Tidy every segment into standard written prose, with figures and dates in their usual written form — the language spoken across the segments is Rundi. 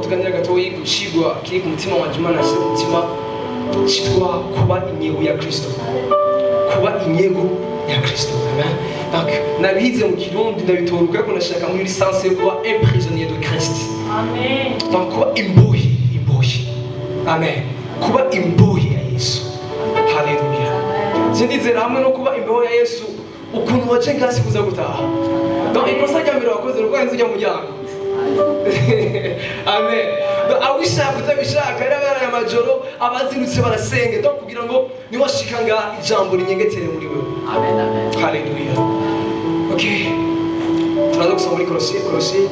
tuganira gatoyi ku cigwa kiri ku mutima wanje Imana yashyize ku mutima cyitwa kuba inyegu ya Kristo. Kuba inyegu ya Kristo. Donc nabize mu Kirundi ndabitoruka ko nashaka muri licence yo kuba un prisonnier de Christ. Amen. Donc kuba imbohe. Amen. Kuba imbohe ya Yesu. Haleluya. Zindizera hamwe no kuba imbohe ya Yesu ukuntu waje ngasi kuza gutaha. Donc ikosa ryambere wakoze ruko yanzu ujya mu muryango. Amen. Donc awishaka utabishaka yarabara ya majoro abazindutse barasenge donc kugira ngo niwashikanga ijambo rinyengetere muri wewe. Amen. Amen. Haleluya. OK. Turaza gusoma muri Colossiens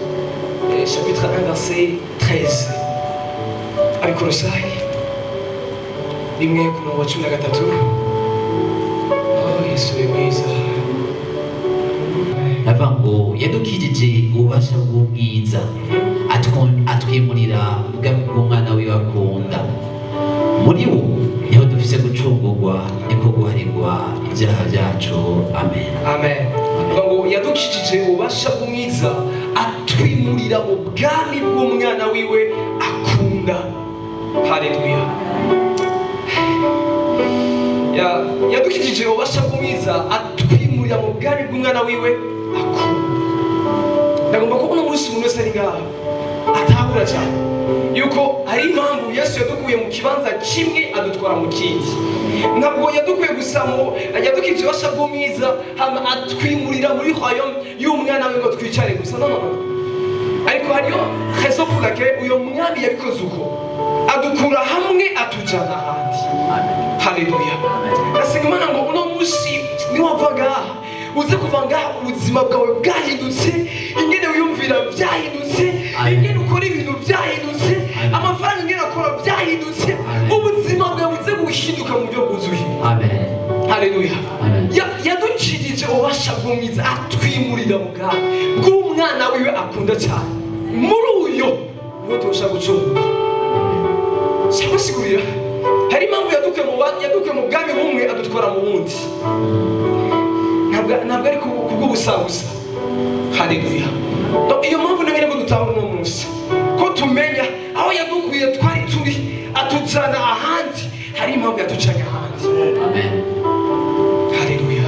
chapitre 1 verset 13. Ari Colossiens rimwe ku murongo wa 13. Oh Yesu ni mwiza. Navango yadukijije ububasha bw'ubwiza atwimurira ubwami bw'umwana wiwe akunda. Muri wo niho dufise gucungurwa niko guharirwa ibyaha byacu. Amen. Amen. Navango yadukijije ububasha bw'umwiza atwimurira mu bwami bw'umwana wiwe akunda. Haleluya. Yadukijije ububasha bw'umwiza atwimurira mu bwami bw'umwana wiwe akunda. Ndagomba kubona umunsi umuntu wese ari ngaha atahura cyane yuko hari impamvu Yesu yadukuye mu kibanza kimwe adutwara mu kindi. Ntabwo yadukuye gusa mu yadukijije ububasha bw'umwiza hama atwimurira muri royaume y'umwana we ngo twicare gusa. No. Ariko hariyo raison pour laquelle uyo mwami yabikoze uko adukura hamwe atujana ahandi. Haleluya. Nasenga Imana ngo uno munsi niwava ngaha uze kuva ngaha ubuzima bwawe bwahindutse, ingene wiyumvira byahindutse, ingene ukora ibintu byahindutse, amafaranga ingene akora byahindutse, ubuzima bwawe buze guhinduka mu buryo bwuzuye. Amen. Haleluya. Yadukijije ububasha bw'umwiza atwimurira mu bwami bw'umwana wiwe akunda cyane. Muri uyo ngo tubasha gucungurwa. Sabasigurira hari impamvu yadukuye mu bwami bumwe adutwara mu bundi. Ntabwo ari kubw'ubusabusa. Haleluya. Iyo mpamvu nagire ngo dutahura uno munsi ko tumenya aho yadukuye twari turi atujana ahandi, hari impamvu yatucanye ahandi. Amen. Haleluya.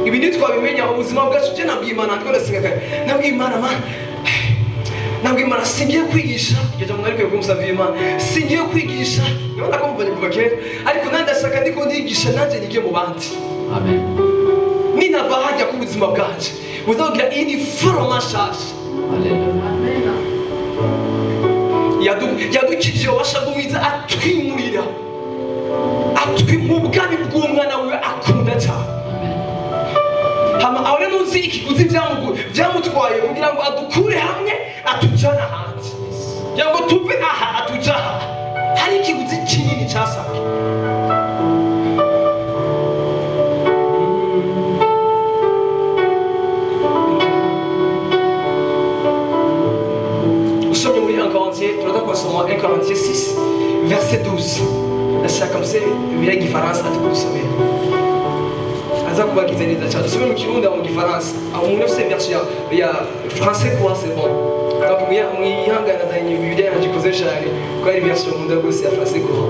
Ibi ntitwabimenya ubuzima bwacu. Je nabwiye Imana twarasenga kare, nabwiye Imana singiye kwigisha yaje mu ariko kumusavira Imana singiye kwigisha none akomvanye kuva kera, ariko nandashaka ndiko ndigisha nanje nige mu bandi. Amen. Ninava hajya ku buzima bwanje buzagira ini foroma nshasha. Haleluya. Yadukijije ububasha bw'umwiza atwimurira mu bwami bw'umwana wiwe akunda cyane. Hama aho rero uzi ikiguzi byamutwaye kugira ngo adukure hamwe atujana ahandi, kugira ngo tuve aha atuja aha, hari ikiguzi kinini cyasabwe. Usomye muri 1 Corinthiens, turaza kwasoma 1 Corinthiens 6 verset 12. Ndashaka mse bibiri y'igifaransa atukusomera aza kubagiza neza cyane. Dusome mu Kirundi mu Gifaransa aho umuntu afite version ya français quoi c'est bon. Donc mwihangana za Biblia yanjikoze cyane ko ari version mu ndagose ya français quoi.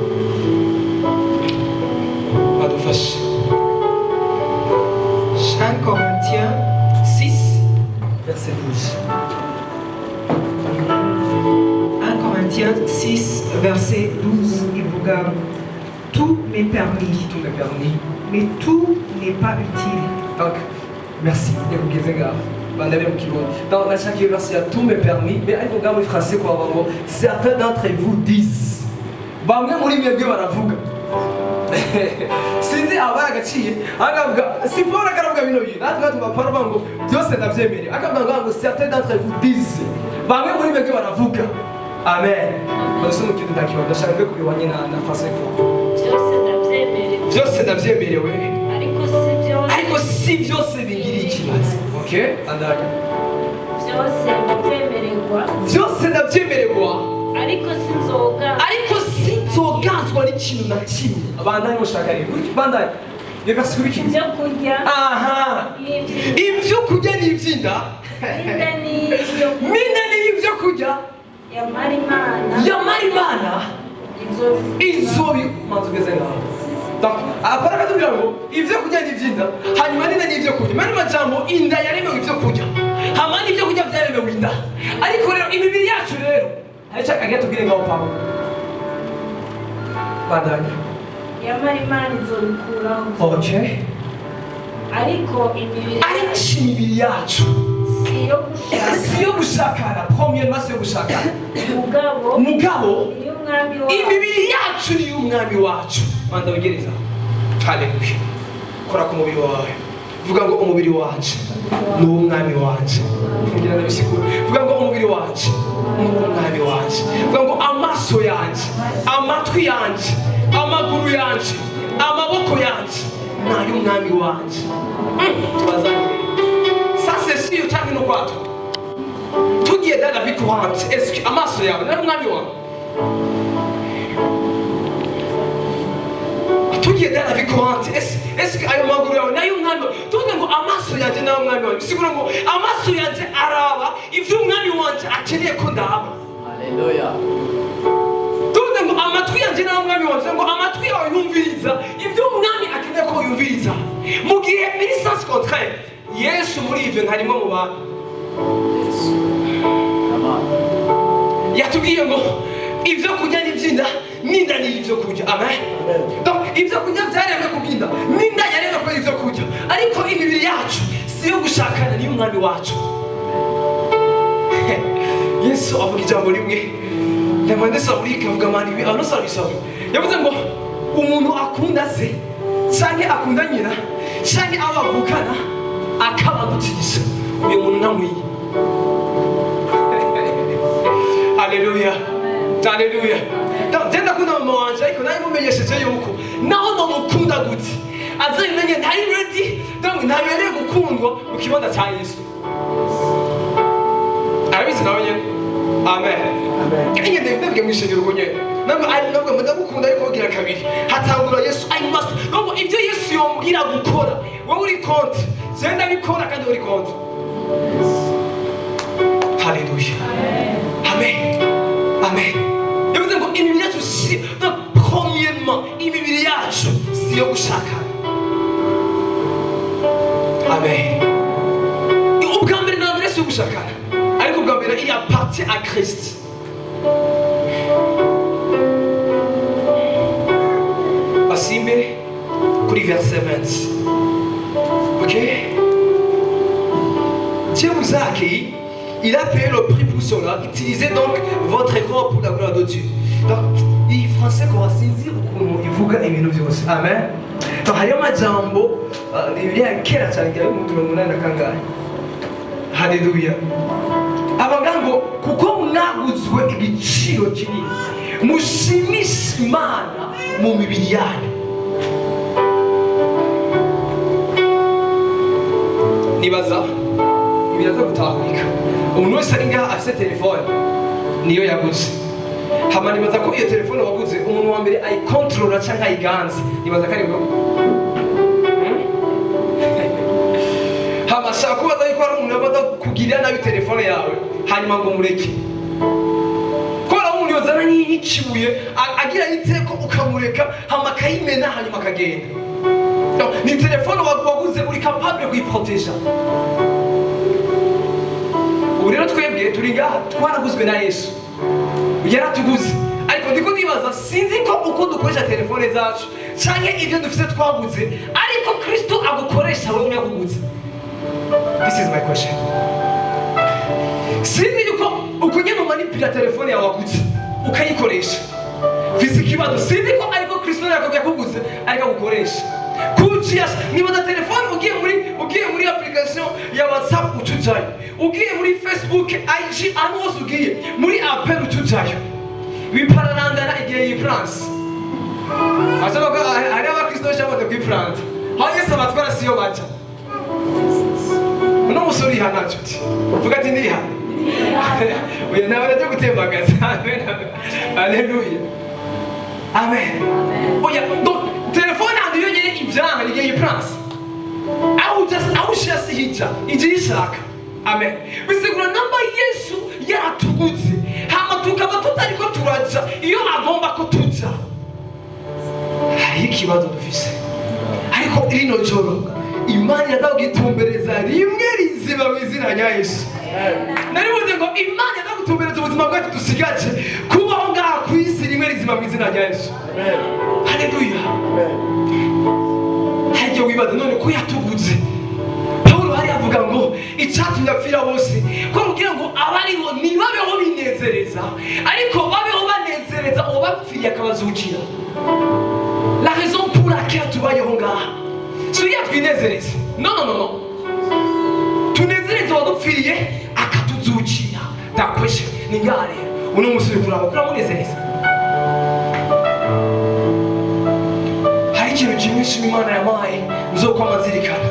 Badufashe 1 Corinthiens 6 verset 12. 1 Corinthiens 6 verset 12 ivuga tout m'est permis, mais tout n'est pas utile. Donc, merci. Dans la chaque verset, tout m'est permis, mais il faut garder le français quoi. Certains d'entre vous disent, sinzi abagaciye agavuga sipora karavuga bino bintu natwe tubapara bango byose ndavyemere akavuga ngo certains d'entre vous disent bamwe muri mwebwe baravuga. Amen. Bose mu kintu ndakiba ndashaka kubibanye na français quoi. Byose ndavyemerewe ariko si byose bigira ikibazo. Okay? Andaga byose ndavyemererwa ariko sinzogazwa n'ikintu na kimwe. Abandanye mushaka rero bandanye verse kubiki ibyo kurya. Aha, ibyo kurya n'ivyinda Minda ni ibyo kurya yamara Imana inzobi manzi ugeze ngaho apara katubwira ngo ibyo kurya ni iby'inda hanyuma n'inda ni ibyo kurya mani majambo inda yaremewe ibyo kurya hama n'ibyo kurya byaremewe inda ariko rero imibiri yacu rero aricyo akagira tubwire ngaho Pawulo bandanya yamara Imana izobikuraho okay ariko imibiri yacu siyo gushakana premièrement siyo gushakana mugabo imibiri yacu niyo umwami wacu manda wegereza haleluya kora ku mubiri wawe vuga ngo umubiri wacu ni umwami wacu kugira ngo bisigure vuga ngo umubiri wacu ni umwami wacu vuga ngo amaso yanjye amatwi yanjye amaguru yanjye amaboko yanjye nayo umwami wacu tubazanire ça c'est sûr cyangwa no kwato tugiye dans la vie courante est-ce que amaso yawe nayo umwami wawe tugiye dans la vie courante est-ce que ayo maguru yawe nayo umwami wawe tuvuge ngo amaso yanjye nayo umwami wawe bisigura ngo amaso yanjye araba ibyo umwami wanjye akeneye ko ndaba haleluya tuvuge ngo amatwi yanjye nayo umwami wanjye ngo amatwi yawe yumviriza ibyo umwami akeneye ko yumviriza mu gihe biri sans contraire Yesu muri ivyo ntarimo mu bantu yatubwiye ngo ivyo kurya ni ivy'inda n'inda ni ivyo kurya amen donc ivyo kurya byaremwe kubinda n'inda yaremwe ko ivyo kurya ariko imibiri yacu siyo gushakana niyo umwami wacu Yesu avuga ijambo rimwe ndamwandesa muri kavuga mani ibi anosaba bisaba yavuze ngo umuntu akunda se canke akunda nyina canke abavukana akaba gutisha uyu muntu namwiye haleluya haleluya ndenda kuna mama wanje ariko nayo mumenyesheje yuko naho no mukunda gute azabimenye ntari ready donc ntabereye gukundwa mu kibanza cya Yesu arabizi nawe nyene amen kanye ndebwe mwishengero ko nyene nabwo ndagukunda ariko kugira kabiri hatangura Yesu I must nubwo ibyo Yesu yombwira gukora wowe uri konti zenda bikora kandi uri konti haleluya amen amen yavuze ngo imibiri yacu si premièrement imibiri yacu siyo gushaka amen ubwa mbere na mbere siyo gushakana ariko ubwa mbere il appartient à Christ basimbe kuri verset 20 ok Dieu vous a accueilli, il a payé le prix pour cela. Utilisez donc votre corps pour la gloire de Dieu. Donc, il français qu'on va saisir ukuntu ivuga ibintu byose. Amen. Donc, hariyo amajambo ibya kera cyane ya 18 kangahe. Haleluya. Abavuga ngo kuko mwaguzwe igiciro kinini mushimisha Imana mu mibiri yanyu. Nibaza biraza gutahurika umuntu wese ari ngaha afite telefone niyo yaguze hama nibaza ko iyo telefone waguze umuntu wa mbere ayikontorora cyangwa ayiganze nibaza ko ari ngo hama shaka kubaza yuko hari umuntu yabada kugirira nabi telefone yawe hanyuma ngo mureke kubera umuntu yozana n'ikibuye agira yiteko ukamureka hama akayimena hanyuma akagenda ni telefone waguze uri capable kuyiproteja ubu rero twebwe turi ngaha twaraguzwe na Yesu yaratuguze ariko ndiko ndibaza sinzi ko uko dukoresha telefone zacu canke ibyo dufite twaguze ariko Kristo agukoresha wewe yakuguze. This is my question. Sinzi yuko uko nyine umanipira telefone yawe waguze ukayikoresha ikibazo sinzi ko ariko Kristo yakuguze ariko agukoresha kujias nibaza telefone ugiye muri application ya WhatsApp ucujayo ugiye muri Facebook IG anose ugiye muri appel ucujayo bipararangana igihe yi France asaba ko ari abakristo cyangwa de France haye sabatwara siyo bacha uno musori hana chuti vuga ati ndi hana oya nawe rajya gutembagaza amen haleluya amen oya telefone andi yonyine ivyanga igihe yi France au just au shasi hica ije ishaka amen. Bisigura namba Yesu yaratuguze hama tukaba tutariko turaja iyo agomba ko tuja. Hari ikibazo dufise, ariko rino joro Imana yadagutumbereza rimwe rizima mu izina rya Yesu. Naribuze ngo Imana yadagutumbereza ubuzima bwacu dusigaje kubaho ngaha ku isi rimwe rizima mu izina rya Yesu. Haleluya. Hajye wibaza none ko yatuguze. Paulo hari avuga ngo icyatumye apfira bose ko kugira ngo abariho nibabeho binezereza, ariko babeho banezereza uwo bapfiye akabazukira. La raison pour laquelle tubayeho ngaha si twinezereza, no, tunezereza uwadupfiriye akatuzukira. Ndakweshe ni ngaha rero uno musore kuramunezereza. Hari ikintu kimwe Imana yampaye nzokwama nzirikana,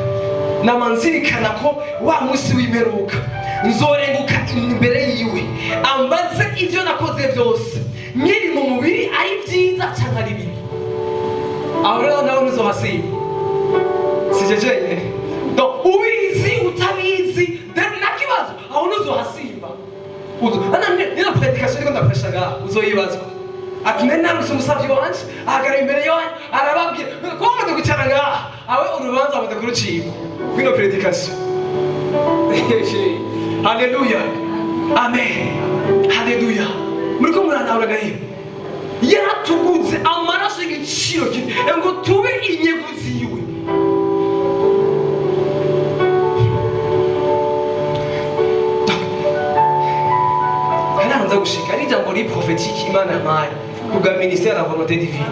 namanzirikana ko wa munsi w'imperuka nzorenguka imbere yiwe ambaze ibyo nakoze byose nkiri mu mubiri ari byiza cyangwa ari bibi. Aho rero nawe ntuzohasiba, sijeje donc ubizi utabizi nta kibazo, aho ntuzohasiba. Nina predication niko ndapeshaga uzoyibazwa ati naruse umusavyi wanje ahagara imbere yawe arababwira ko muze kwicara ngaha awe urubanza amaze kurucibwa kwino predication. Haleluya, amen, haleluya. Muriko murantabura gahe yaratuguze amaraso y'igiciro ngo tube inyegu ziwe. Hanaanza gushika ari jambo li prophétique Imana yampaye kubwa ministère la volonté divine.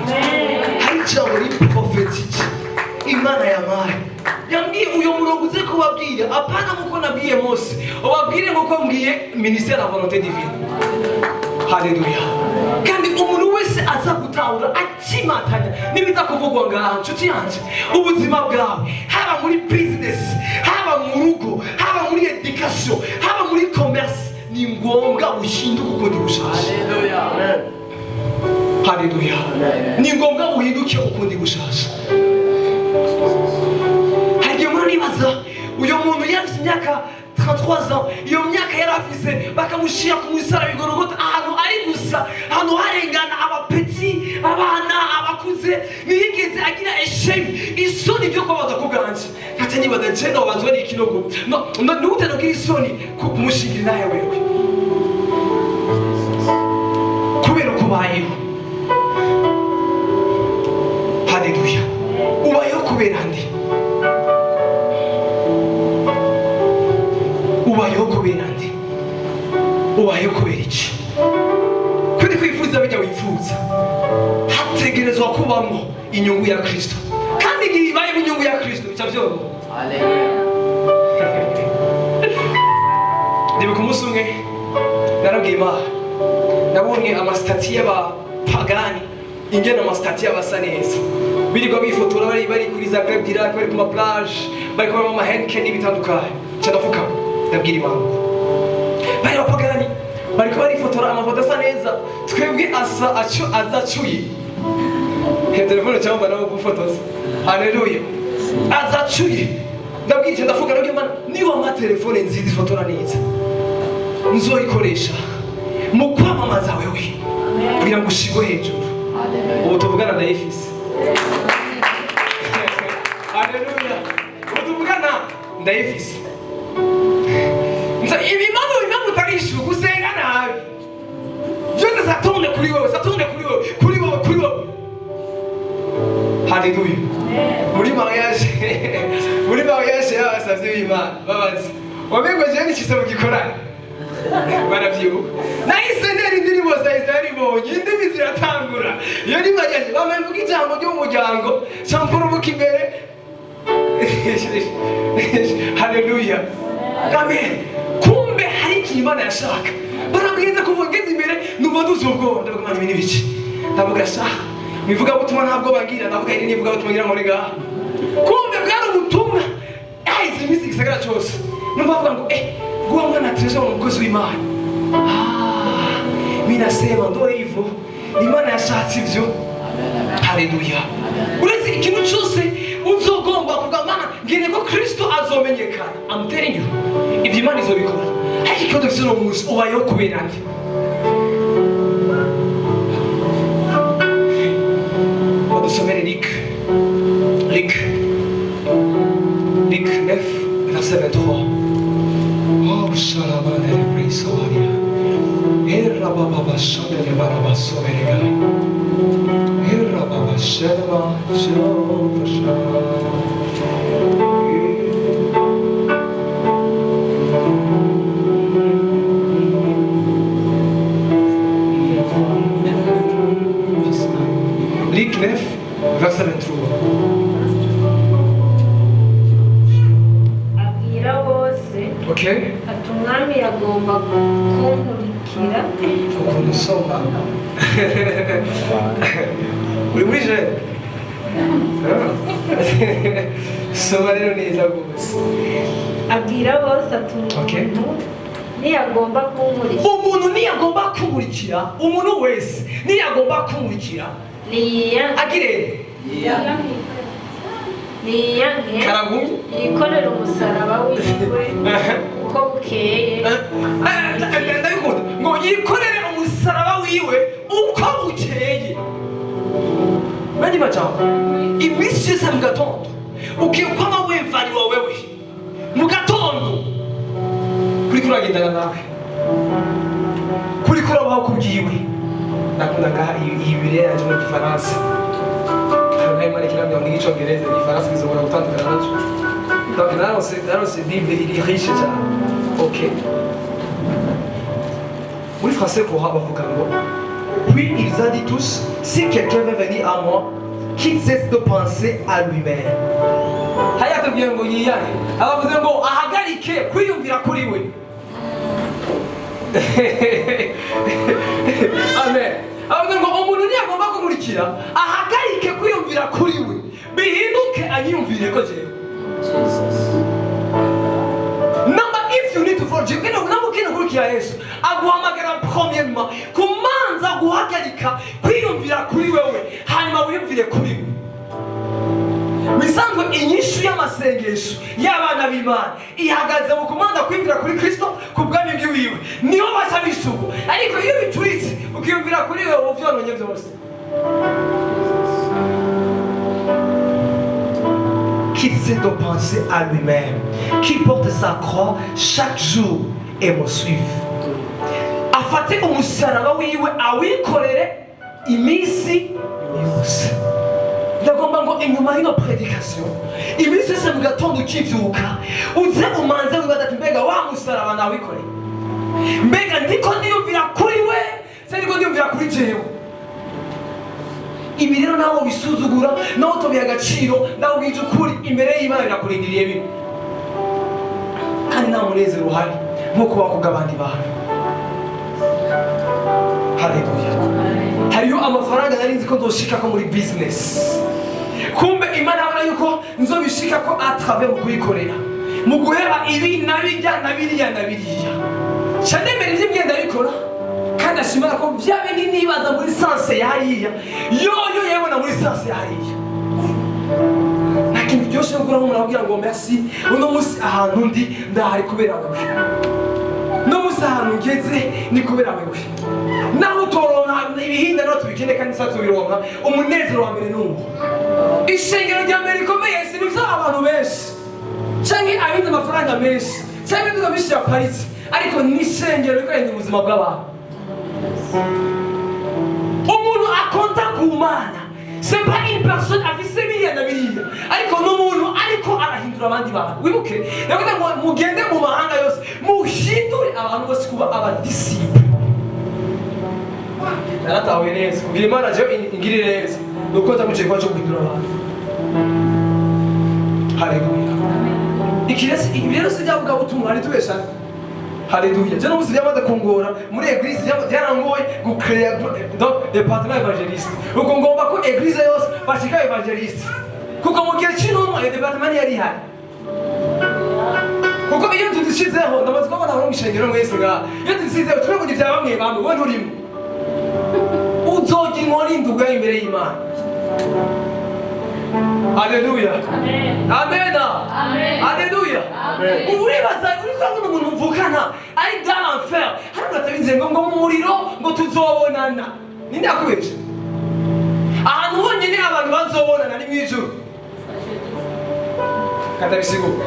Hari jambo li prophétique Imana yampaye yambwiye uyo murongo uze kubabwira, apana muko nabwiye Mose, ubabwire ngo mbwiye ministère la volonté divine. Haleluya. Kandi umuntu wese aza gutahura akimatanya nibiza kuvugwa ngaha nshuti yanje, ubuzima bwawe haba muri business, haba mu rugo, haba muri education, haba muri commerce, ni ngombwa uhinduke uko ndi gushasha. Haleluya. Ni ngombwa uhinduke uko ndi gushasha. Hagiye muri nibaza uyo muntu yafite imyaka 33 ans, iyo myaka yarafise bakamushira ku musara bigorogota ahantu ari gusa, ahantu harengana abapeti, abana, abakuze, niyigeze agira eshemi isoni byo kubaza kuganje. Kati nibaza jeno bazwe ni kinogo no nutano k'isoni kumushingira naye wewe kubera kubayeho. Haleluya. Ubayeho kubera ndi, ubayeho kubera ndi, ubayeho kubera iki? Kuri kwifuza bijya wifuza hategerezwa kubamo inyungu ya Kristo, kandi igihe ibaye inyungu ya Kristo cyavyo. Haleluya. Ndibuka umunsi umwe narabwiye Imana, nabonye amasitati y'abapagani ingena amasitati y'abasa neza birirwa bifotora bari kuri za Club d'Irak, bari ku ma plage, bari ku ma Heineken n'ibitandukanye. Cyanafuka ndabwira Imana bari abapagani bari ko barifotora amafoto asa neza, twebwe azacuye telefone cyangwa nawe gufotoza. Haleluya. Azacuye ndabwira ndafuka no Imana, niba ama telefone nziza ifotora neza nzoyikoresha mu kwamamaza wewe kugira ngo ushigwe hejuru. Ubu tuvugana na Efisi. Haleluya. Ubu tuvugana na Efisi. Ibimamu utarishu gusenga nabi byose satonde kuri wewe, satonde kuri wewe, kuri wewe, kuri wewe. Haleluya. Muri mariage y'abasavye b'Imana babazi wabego je n'ikise mu gikorana baravyibuka nahise nera indirimbo za Israeli bonye indimi ziratangura iyo ni mariage bamvuga ijambo ry'umuryango cyampurubuka imbere. Haleluya, amen. Kumbe hari ikintu Imana yashaka, barabwiza kuvugeza imbere numva duzubwo ndavuga Imana ibintu biki, ndavuga sha mivuga butumwa ntabwo bagira, ndavuga iri nivuga butumwa ngira muri gaha. Kumbe bwari ubutumwa izi misi gisagara cyose numva bavuga ngo guwa mwana trezo umukozi w'Imana. Mimi nasema ndo hivyo Imana yashatse ivyo. Haleluya. Uretse ikintu cyose uzogomba kuvuga mana ngene ko Kristo azomenyekana. I'm telling you, ibyo Imana izobikora. Ariko icyo dufite uno munsi ubayeho kubera nde? Badusomere Luc 9, verset 23. Oh, Shalamane Brisoria. Erra Baba Shandele Baraba Soberega. Erra Baba Shalama Shalama. Luc 9, verset 23. abwira bose Okay? ati umwami yagomba kunkurikira Ukuntu usoma. Uri muri jeune? Soma rero neza rwose. abwira bose ati Okay. umuntu niyagomba kunkurikira Umuntu niyagomba kumurikira, umuntu wese niyagomba kumurikira, agire niyanke karagumye. yikorera umusaraba wiwe uko bukeye Ndabikunda ngo yikorere umusaraba wiwe uko bukeye. Bandi majambo, iminsi yose mu gatondo ukikwama wevariwa wewe mu gatondo kuri kuragendana nawe, kuri kurabaho kubyiwe. Nakunda ngaha iyi bire yanje mu Gifaransa. Imana ikiramya mu Gicongereza, Igifaransa bizobora gutandukana nacyo. Donc narose Bible iri riche cyane. Ok. Muri français pour bavuga ngo puis ils ont dit tous, si quelqu'un veut venir à moi, qu'il cesse de penser à lui-même. Haya tubwiye ngo yiyahe, abavuze ngo ahagarike kwiyumvira kuri we. Amen. Abavuze ngo umuntu niyagomba kumurikira ahagarike kwiyumvira kuri we, bihinduke anyiyumvire ko jewe. Number if you need to follow Jesus, ukina kurikira Yesu aguhamagara premièrement kumanza guhagarika kwiyumvira kuri wewe, hanyuma wiyumvire kuri we. Misanzwe inyishu y'amasengesho y'abana b'Imana ihagaze mu kumanza kwiyumvira kuri Kristo ku bwami bw'iwiwe, niho basaba isuku. Ariko iyo bituritse ukiyumvira kuri wewe uvyononye byose. Qu'il cesse de penser à lui-même, qu'il porte sa croix chaque jour et me suive. Afate umusaraba wiwe awikorere iminsi yose. Ndagomba ngo inyuma y'ino prédication iminsi yose mu gatondo ukivyuka uze umanze wibaza ati mbega wa musaraba nawikoreye, mbega ndiko ndiyumvira kuri we se ndiko ndiyumvira kuri jewe. Ibi rero nawe bisuzugura, nawe utobiha agaciro, nawe ubwije ukuri imbere y'Imana birakurindiriye bibi, kandi nta munezero uhari nk'uko wakuga abandi bantu. Haleluya. Hariyo amafaranga nari nzi ko nzoshika ko muri business, kumbe Imana abona yuko nzobishika ko atravers mu kuyikorera, mu guheba ibi nabijya nabiriya cyandemere iby'imyenda bikora, kandi ashimira ko byabe nibaza muri sanse yariya yoyo yabona muri sanse yariya. Nakintu byose ngura umuntu abwira ngo merci, uno musi ahantu ndi ndahari kubera wewe, no musi ahantu ngeze ni kubera wewe. Naho toronka ibihinda no tubikene kandi satso bironka umunezero wa mbere n'uwo. Ishengero rya mbere rikomeye si biza abantu benshi canke abize amafaranga menshi canke nduga bishya Paris, ariko ni ishengero rikanye ubuzima bw'abantu. Umuntu akonta ku Mana, c'est pas une personne afise biriya na biriya, ariko n'umuntu ariko arahindura abandi bantu. Wibuke yavuga ngo mugende mu mahanga yose muhindure abantu bose kuba abadisiple. Naratahuye neza kugira Imana je ingirire neza nuko ndamuciye kwa cyo guhindura abantu. Haleluya. Ibi rero sijyavuga ubutumwa ari tubesha. Haleluya. Je no musijya bada kongora muri église byarangoye gucreer donc département évangéliste. Uko ngomba ko église yose bashika évangéliste. Kuko mu gihe cy'intumwa ya département yari hari. Kuko iyo tudishizeho ndamaze kubona aho mwishengero mwese nga. Iyo tudisizeho twe kugira bya bamwe bamwe we nturimo. Uzogira inkoni nduga imbere y'Imana. Haleluya. Amen. Amena. Amen. Haleluya. Amen. Uribaza uri kubona umuntu mvukana ari dans l'enfer. Hano batabize ngo mu muriro ngo tuzobonana. Ninde yakubesha? Ahantu honyine abantu bazobonana ni mwijuru. Katabisigura.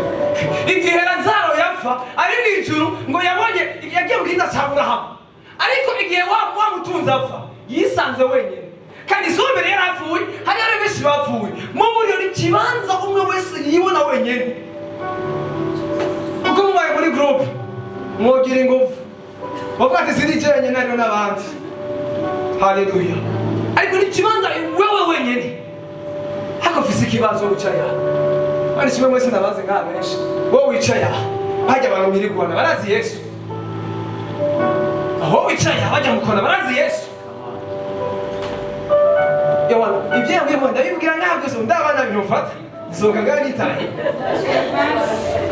Igihe Lazaro yapfa ari mwijuru ngo yabonye yagiye mu kiza cya Aburahamu. Ariko igihe wa mutunzi apfa yisanze wenyine. Kandi izuba yari apfuye hari benshi bapfuye. Mu muriro ni kibanza umwe wese yibona wenyine. Uko mubaye muri group mwogira ingufu. Bavuga ati sinijyanye nari n'abandi. Haleluya. Ariko ni kibanza wewe wenyine. Hako fisi kibazo ucaya. Ari kimwe mwese nabaze ngaha benshi. Wowe wicaya. Bajya abantu mirigwana barazi Yesu. Aho wicaya bajya mukona barazi Yesu. Yawana ibyo yabwiye ndabibwira ntabwo so ndabana binufata. Isohoka ngari itahe.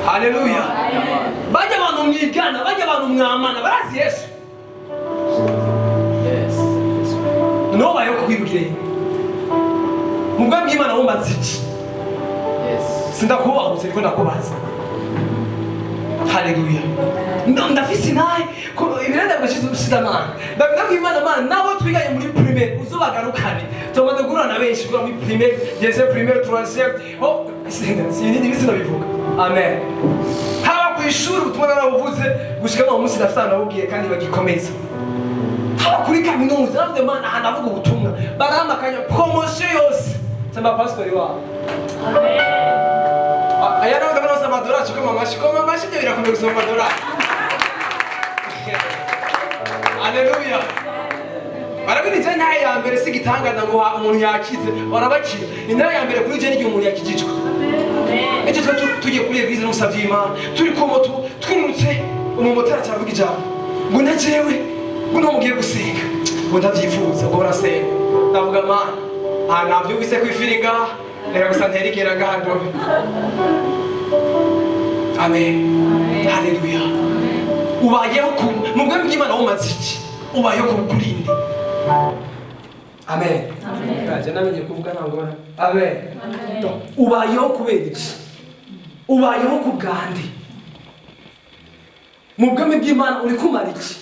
Haleluya. Bajya abantu mwigana, bajya abantu mwamana barazi Yesu. No bayo kwibwire. Mugwa bw'Imana wumbaza iki? Sindakubaza ariko ndakubaza. Haleluya. Ndafise naye ko ibirenda bashizamana. Ndavuga ko Imana mana nabo twigaye muri primaire uzobagarukane. Tumaze gurana benshi kuri muri primaire, deuxième primaire, troisième. Oh, sinindi bisina bivuga. Amen. Haba ku ishuri ubutumwa narabuvuze gushika no munsi ndafite nabubwiye kandi bagikomeza. Haba kuri kaminuza navuze mana hanavuga ubutumwa. Baramakanya promotion yose. Samba pastor wao. Amen. Aya nawe ndabona amadora chukoma mashi ndio birakomeye gusoma amadora. Haleluya. Barabiri je naye ya mbere sigitangaza ngo umuntu yakize barabakira. Ni naye ya mbere kuri je n'igihe umuntu yakijijwe. Amen. Icyo tugiye kuri eglise n'usavye Imana turi ko moto twinutse umumotari cyavuga ijambo ngo najewe ngo numugiye gusenga ngo ndavyifuza ngo rasenga ndavuga mana navyumvise kwifiriga reka gusa nterigera ngahando. Amen. Haleluya. Ubayeho mu bwami bw'Imana wumaze iki? Ubayeho kukurinde. Amen. Kaje namenye kuvuga ntangora. Amen. Ubayeho kubera iki? Ubayeho kubwande. Mu bwami bw'Imana uri kumara iki?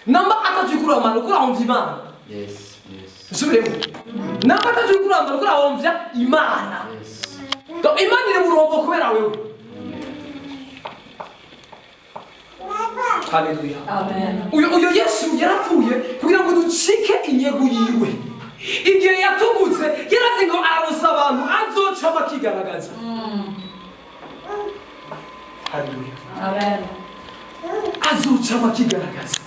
Namba atajukura amana ukura humva Imana. Yes. Subiremo. Namba atajukura amana ukura humva Imana. Donc Imana iri murongo kubera wewe. Haleluya. Amen. Uyo Yesu yarapfuye kugira ngo ducike inyegu yiwe. Igihe yatugutse yarazi ngo arosa abantu azoca bakigaragaza. Haleluya. Amen. Azoca bakigaragaza.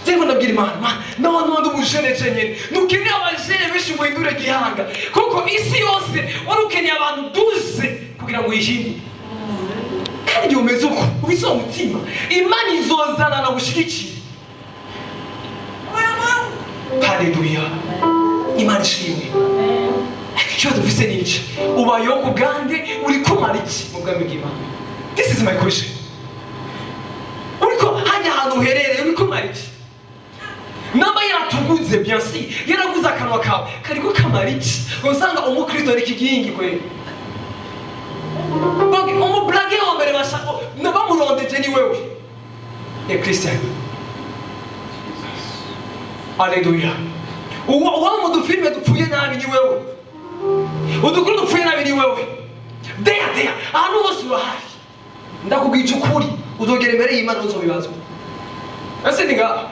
Teko ndabwira Imana, no ndumushene nyene. Nukeneye abajene benshi ngo indure gihanga. Kuko isi yose warukeneye abantu duze kugira ngo yihinde. Kandi umeze uko ubise umutima Imana izozana na gushigikira. Haleluya. Imana ishimwe. Icyo dufise ni iki? Ubayeho kubwande uri kumara iki mu bwami bw'Imana? This is my question. Uriko hajya ahantu uherereye uri kumara iki? Namba yaratuguze bien si yaraguze akanwa kawe kariko kamara iki? Usanga umukristo ari kigingi kweli. Donc umublage ombere bashako nabamurondeje ni wewe. Christian. Haleluya. Uwa mudufilme dupfuye nabi ni wewe. Udukuru dupfuye nabi ni wewe. Dea ahantu hose urahari. Ndakubwica ukuri uzogera imbere y'Imana uzobibazwa. Ese ni ngaha.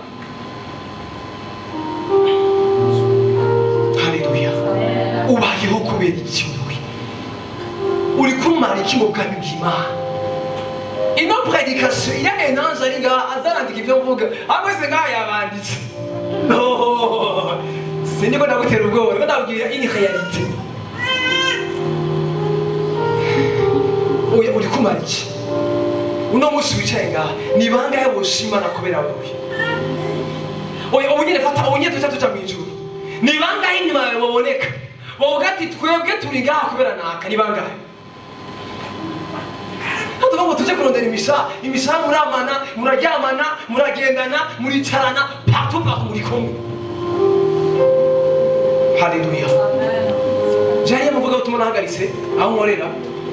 Haleluya. Ubayeho kubera iki wewe? Uri kumara iki mu bwami bw'Imana? Ino prédication il y a un ange ari ngaha azarandika ibyo mvuga amwese ngaha yabanditse. No. Sindiko ndagutera ubwoba ngo ndabwira ini réalité. Uri kumara iki? Uno musi wicaye ngaha ni bangahe boshimana kubera wewe? Ubunyene fata ubunyene tuca mu ijuru. Ni bangahe inyuma yawe baboneka? Wowe ati twebwe turi ngaha kubera naka ni bangahe? Hatuba ngo tuje kurondera imisha muramana, muraryamana, muragendana, muricarana, patupa muri kumwe. Haleluya. Jariya muvuga ubutumwa nahagaritse aho nkorera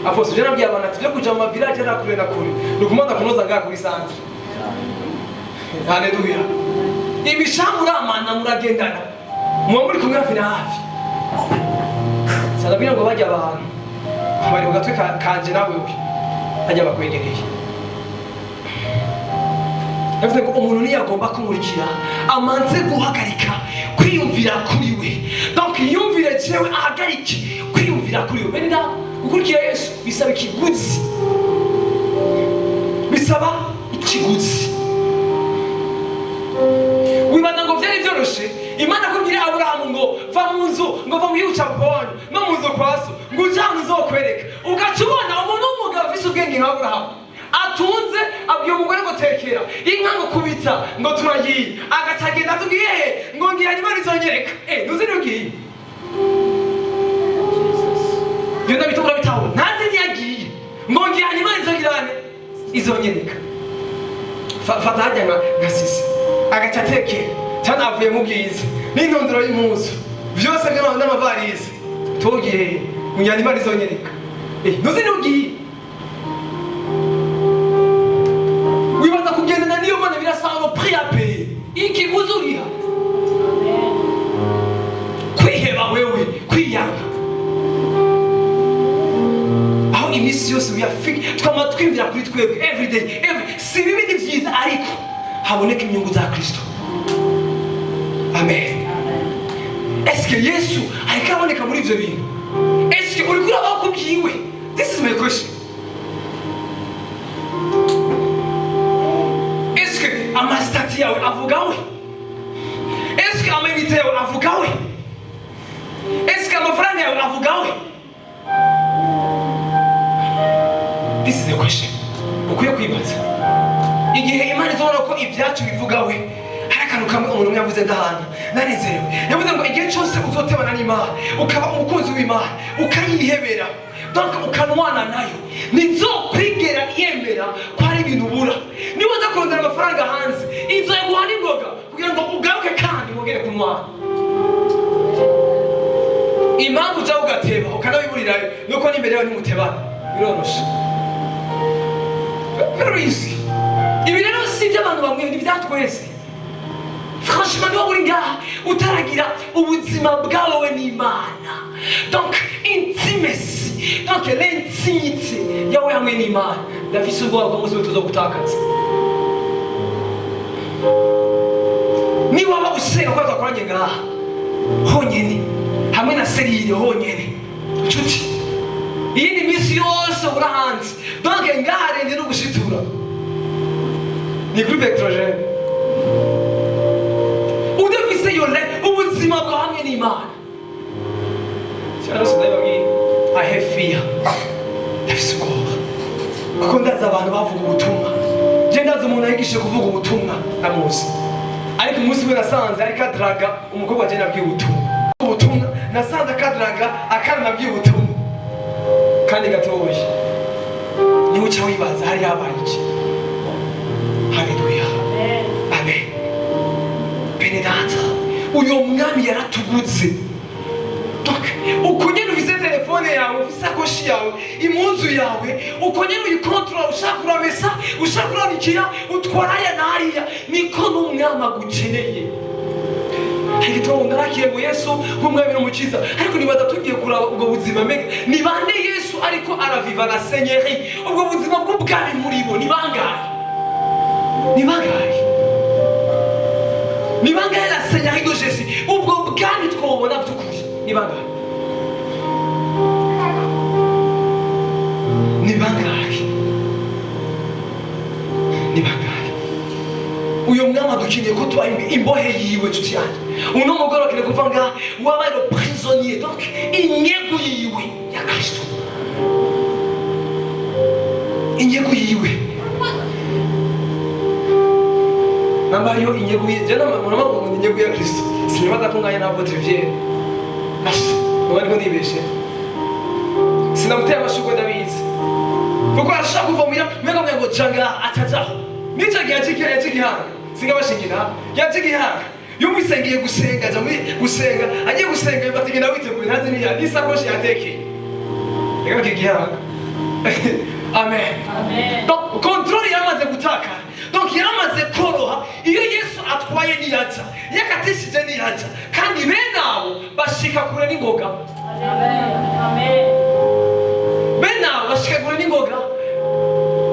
Aposto je nabwiye Abana ati byo kuja mu village na kure na kure nukumanda kunoza ngaha kuri centre. Haleluya. Imishamura amana muragendana muba muri kumwe hafi na hafi. Sanabwira ngo bajya abantu bari ugatwe kanje nawe uke ajya bakwegereye. Yavuze ko umuntu niyagomba kumurikira amanze guhagarika kwiyumvira kuri we. Donc yumvire jewe ahagarike kwiyumvira kuri we. Benda gukurikira Yesu bisaba ikiguzi. Bisaba ikiguzi. Wibaza ngo vyari vyoroshe Imana kubwira Aburahamu ngo va mu nzu ngo va mu gihugu cya Bonyo no mu nzu kwa so ngo ujyane uzokwereka ugacubona umuntu w'umugabo afise ubwenge nka Aburahamu atunze abwiye umugore ngo tekera inka ngo kubita ngo turagiye agacagenda atubwiye ngo ngiye Imana izonyereka ntuzi ntugiye yo ndabitukura bitaho ntazi ntiyagiye ngo ngiye Imana izongirane izonyereka fata hajya nka sisi agaca tekera cyane avuye mu bwiza n'intondoro y'impuzu byose byo n'amavarize tugiye mu Imana izonyereka ntuzi ntugiye wibaza kugendana niyo Mana birasaba no prix à payer ikiguzi uriha kwiheba wewe kwiyanga aho iminsi yose twama twimvira kuri twebwe everyday si bibi ni byiza ariko haboneka inyungu za Kristo. Amen. Est-ce que Yesu ariko aboneka muri ivyo bintu? Est-ce que uri kuri aho kubyiwe? This is my question. Est-ce que amastati yawe avuga we? Est-ce que amenite yawe avuga we? Est-ce que amafaranga yawe avuga we? This is the question. Ukwiye kwibaza. Igihe Imana izobona ko ibyacu bivuga we, hari akantu kamwe umuntu umwe yavuze ndahana nanezerewe. Yavuze ngo igihe cyose uzotebana n'Imana ukaba umukunzi w'Imana ukayihebera donc ukanwana nayo ntizokwigera yemera ko hari ibintu ubura. Niba uza kurondera amafaranga hanze izoyaguha n'ingoga kugira ngo ugaruke kandi wongere kumwana. Impamvu uja ugateba ukanabiburirayo nuko n'imbere yawe nimutebana biroroshe. Biroroshe. Ibi rero si iby'abantu bamwe ni ibyatwese. Franchement niba uri ngaha utaragira ubuzima bwawe n'Imana, donc intimacy, donc l'intimité yawe hamwe n'Imana, ndafise ubwoba ko umunsi tuzogutakaza. Niba waba usenga ko twakoranye ngaha honyene hamwe na serire honyene nshuti iyindi minsi yose uri hanze, donc ngaha rende no gushitura ni kuri vectrogene udafise yole ubuzima bwa hamwe n'Imana. Cyane se ndababwiye I have fear, ndafise ubwoba kuko ndazi abantu bavuga ubutumwa, je ndazi umuntu ayigishe kuvuga ubutumwa namuzi, ariko umunsi we nasanze ariko adraga umukobwa je nabwiye ubutumwa nasanze akadraga akana nabwiye ubutumwa kandi gatoye ni uca wibaza hari yabaye iki. Haleluya. Amen. Benedata uyo mwami yaratuguze. Donc uko nyene ufise telefone yawe ufise akoshi yawe impunzu yawe uko nyene uyikontrola ushaka uramesa ushaka urabikira utwaraya nariya niko n'umwami agukeneye. Ariko ndarakiye ngo Yesu nk'umwami n'umukiza, ariko nibaza tugiye kuraba ubwo buzima mega ni bande Yesu ariko araviva la seigneurie, ubwo buzima bw'ubwami muri bo ni bangahe? Ni bangahe? Ni bangahe la seigneurie de Jésus ubwo bwami twobona by'ukuri ni bangahe? Ni bangahe? Ni bangahe? Uyo mwami adukeneye ko tuba imbohe yiwe nshuti yanjye. Uno mugore akeneye kuva ngaha wabaye le prisonnier, donc inyegu yiwe ya Kristo. Inyegu yiwe nambayo inyegu ye jana mama ngo inyegu ya Kristo sinibaza ko ngaya na votre vie nubwo nibeshe sinamuteye amashugwe ndabizi kuko arashaka kuva muya mega ngo canga atajaho nicyo gihe yakigihanga singabashingira yakigihanga yumvise ngiye gusenga aja gusenga agiye gusenga bategenda witeguye ntazi n'isakoshi yatekeye reka bakigihanga amen donc contrôle yamaze gutakara donc yaramaze koroha iyo Yesu atwaye niyaja yakatishije niyaja kandi bene abo bashika kure n'ingoga bene abo bashika kure n'ingoga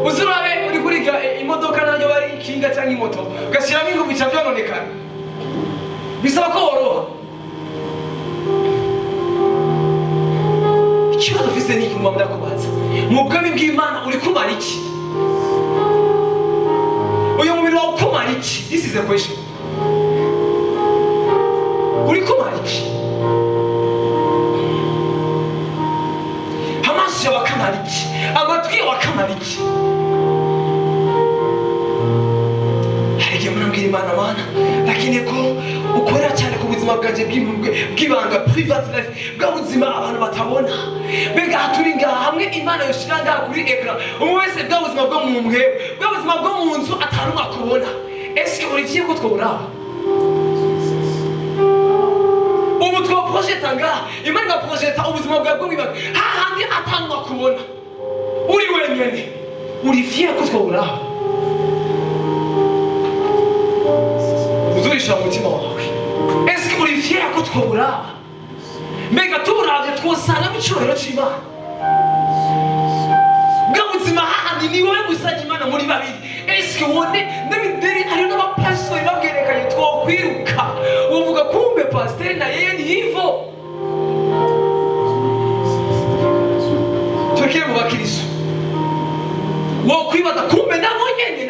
uzurabe uri kuriga imodoka nanyo bari ikinga cyangwa imoto ugashyiramo ingufu bica byononekana bisaba ko woroha ikibazo ufise ni ikinyuma ndakubaza mu bwami bw'Imana uri kumara iki uyu mubiri wawe ukumara iki this is a question uri kumara iki amaso yawe akamara iki amatwi yawe akamara iki hari igihe murambwira Imana Mana lakini ko ukorera cyane ku buzima bwanjye bw'ibanga private life bwa buzima abantu batabona mbega haturi ngaha hamwe Imana yoshira ngaha kuri ekran umwe wese bwa buzima bwo mu mwewe bwa buzima bwo mu nzu atanumwe akubona eske urigiye ko twobura ubu two project ngaha Imana nga project ubuzima bwawe bwo mwibanga hahandi atanumwe akubona uri wenyene uri fier ko twobura uzurisha umutima wawe eske uri fier ko twobura mbega turavye twosanga mu cyubahiro cy'Imana bwa buzima hahandi ni wowe gusa Imana muri babiri eske wone ndabideri ari n'abapastori babwerekanye twokwiruka uvuga kumbe pasteur na yeye ni hivyo tukire mu bakristo wokwibaza kumbe nabo nyene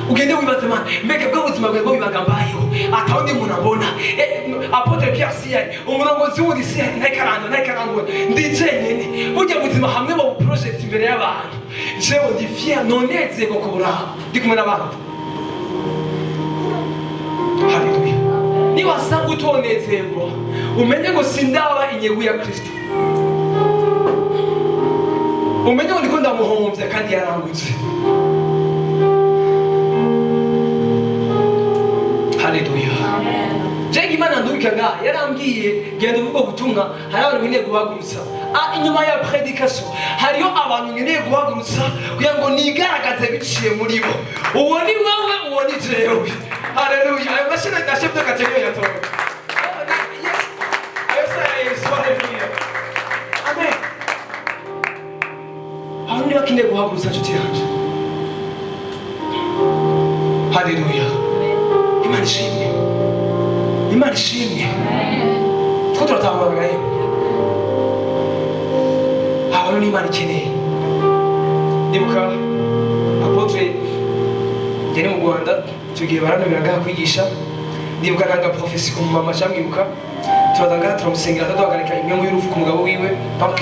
ugende wibaze Mana mbega bwa buzima bwawe bibagambayeho atawundi umuntu abona apotre Pierre Siyani umurongozi w'uri Siyani ntakarangwa ndice nyene burya buzima hamwe mu project imbere y'abantu jewe ndi fier nonezerwa kubura ndi kumwe n'abantu haleluya niba sanga utonezerwa umenye ngo sindaba inyegu ya Kristo umenye ngo ndiko ndamuhomvya kandi yarangutse haleluya jenga Imana ndubikaga yarambwiye genda uvuga ubutumwa hari abantu nkeneye guhagurutsa inyuma ya predication hariyo abantu nkeneye guhagurutsa kugira ngo nigaragaze biciye muri bo uwo ni wowe uwo ni jewe haleluya ayo mashina ndashebye kategori ya toba amen abantu bakeneye guhagurutsa nshuti yanjye haleluya Imana ishimwe two turatambaraga yewe abantu ni Imana ikeneye ndibuka apotre yari mu Rwanda icyo gihe barantumira ngaha kwigisha ndibuka nanga profesi ku mama cyamwibuka turadanga turamusengera tudahagarika imwe mu y'urufu ku mugabo wiwe donc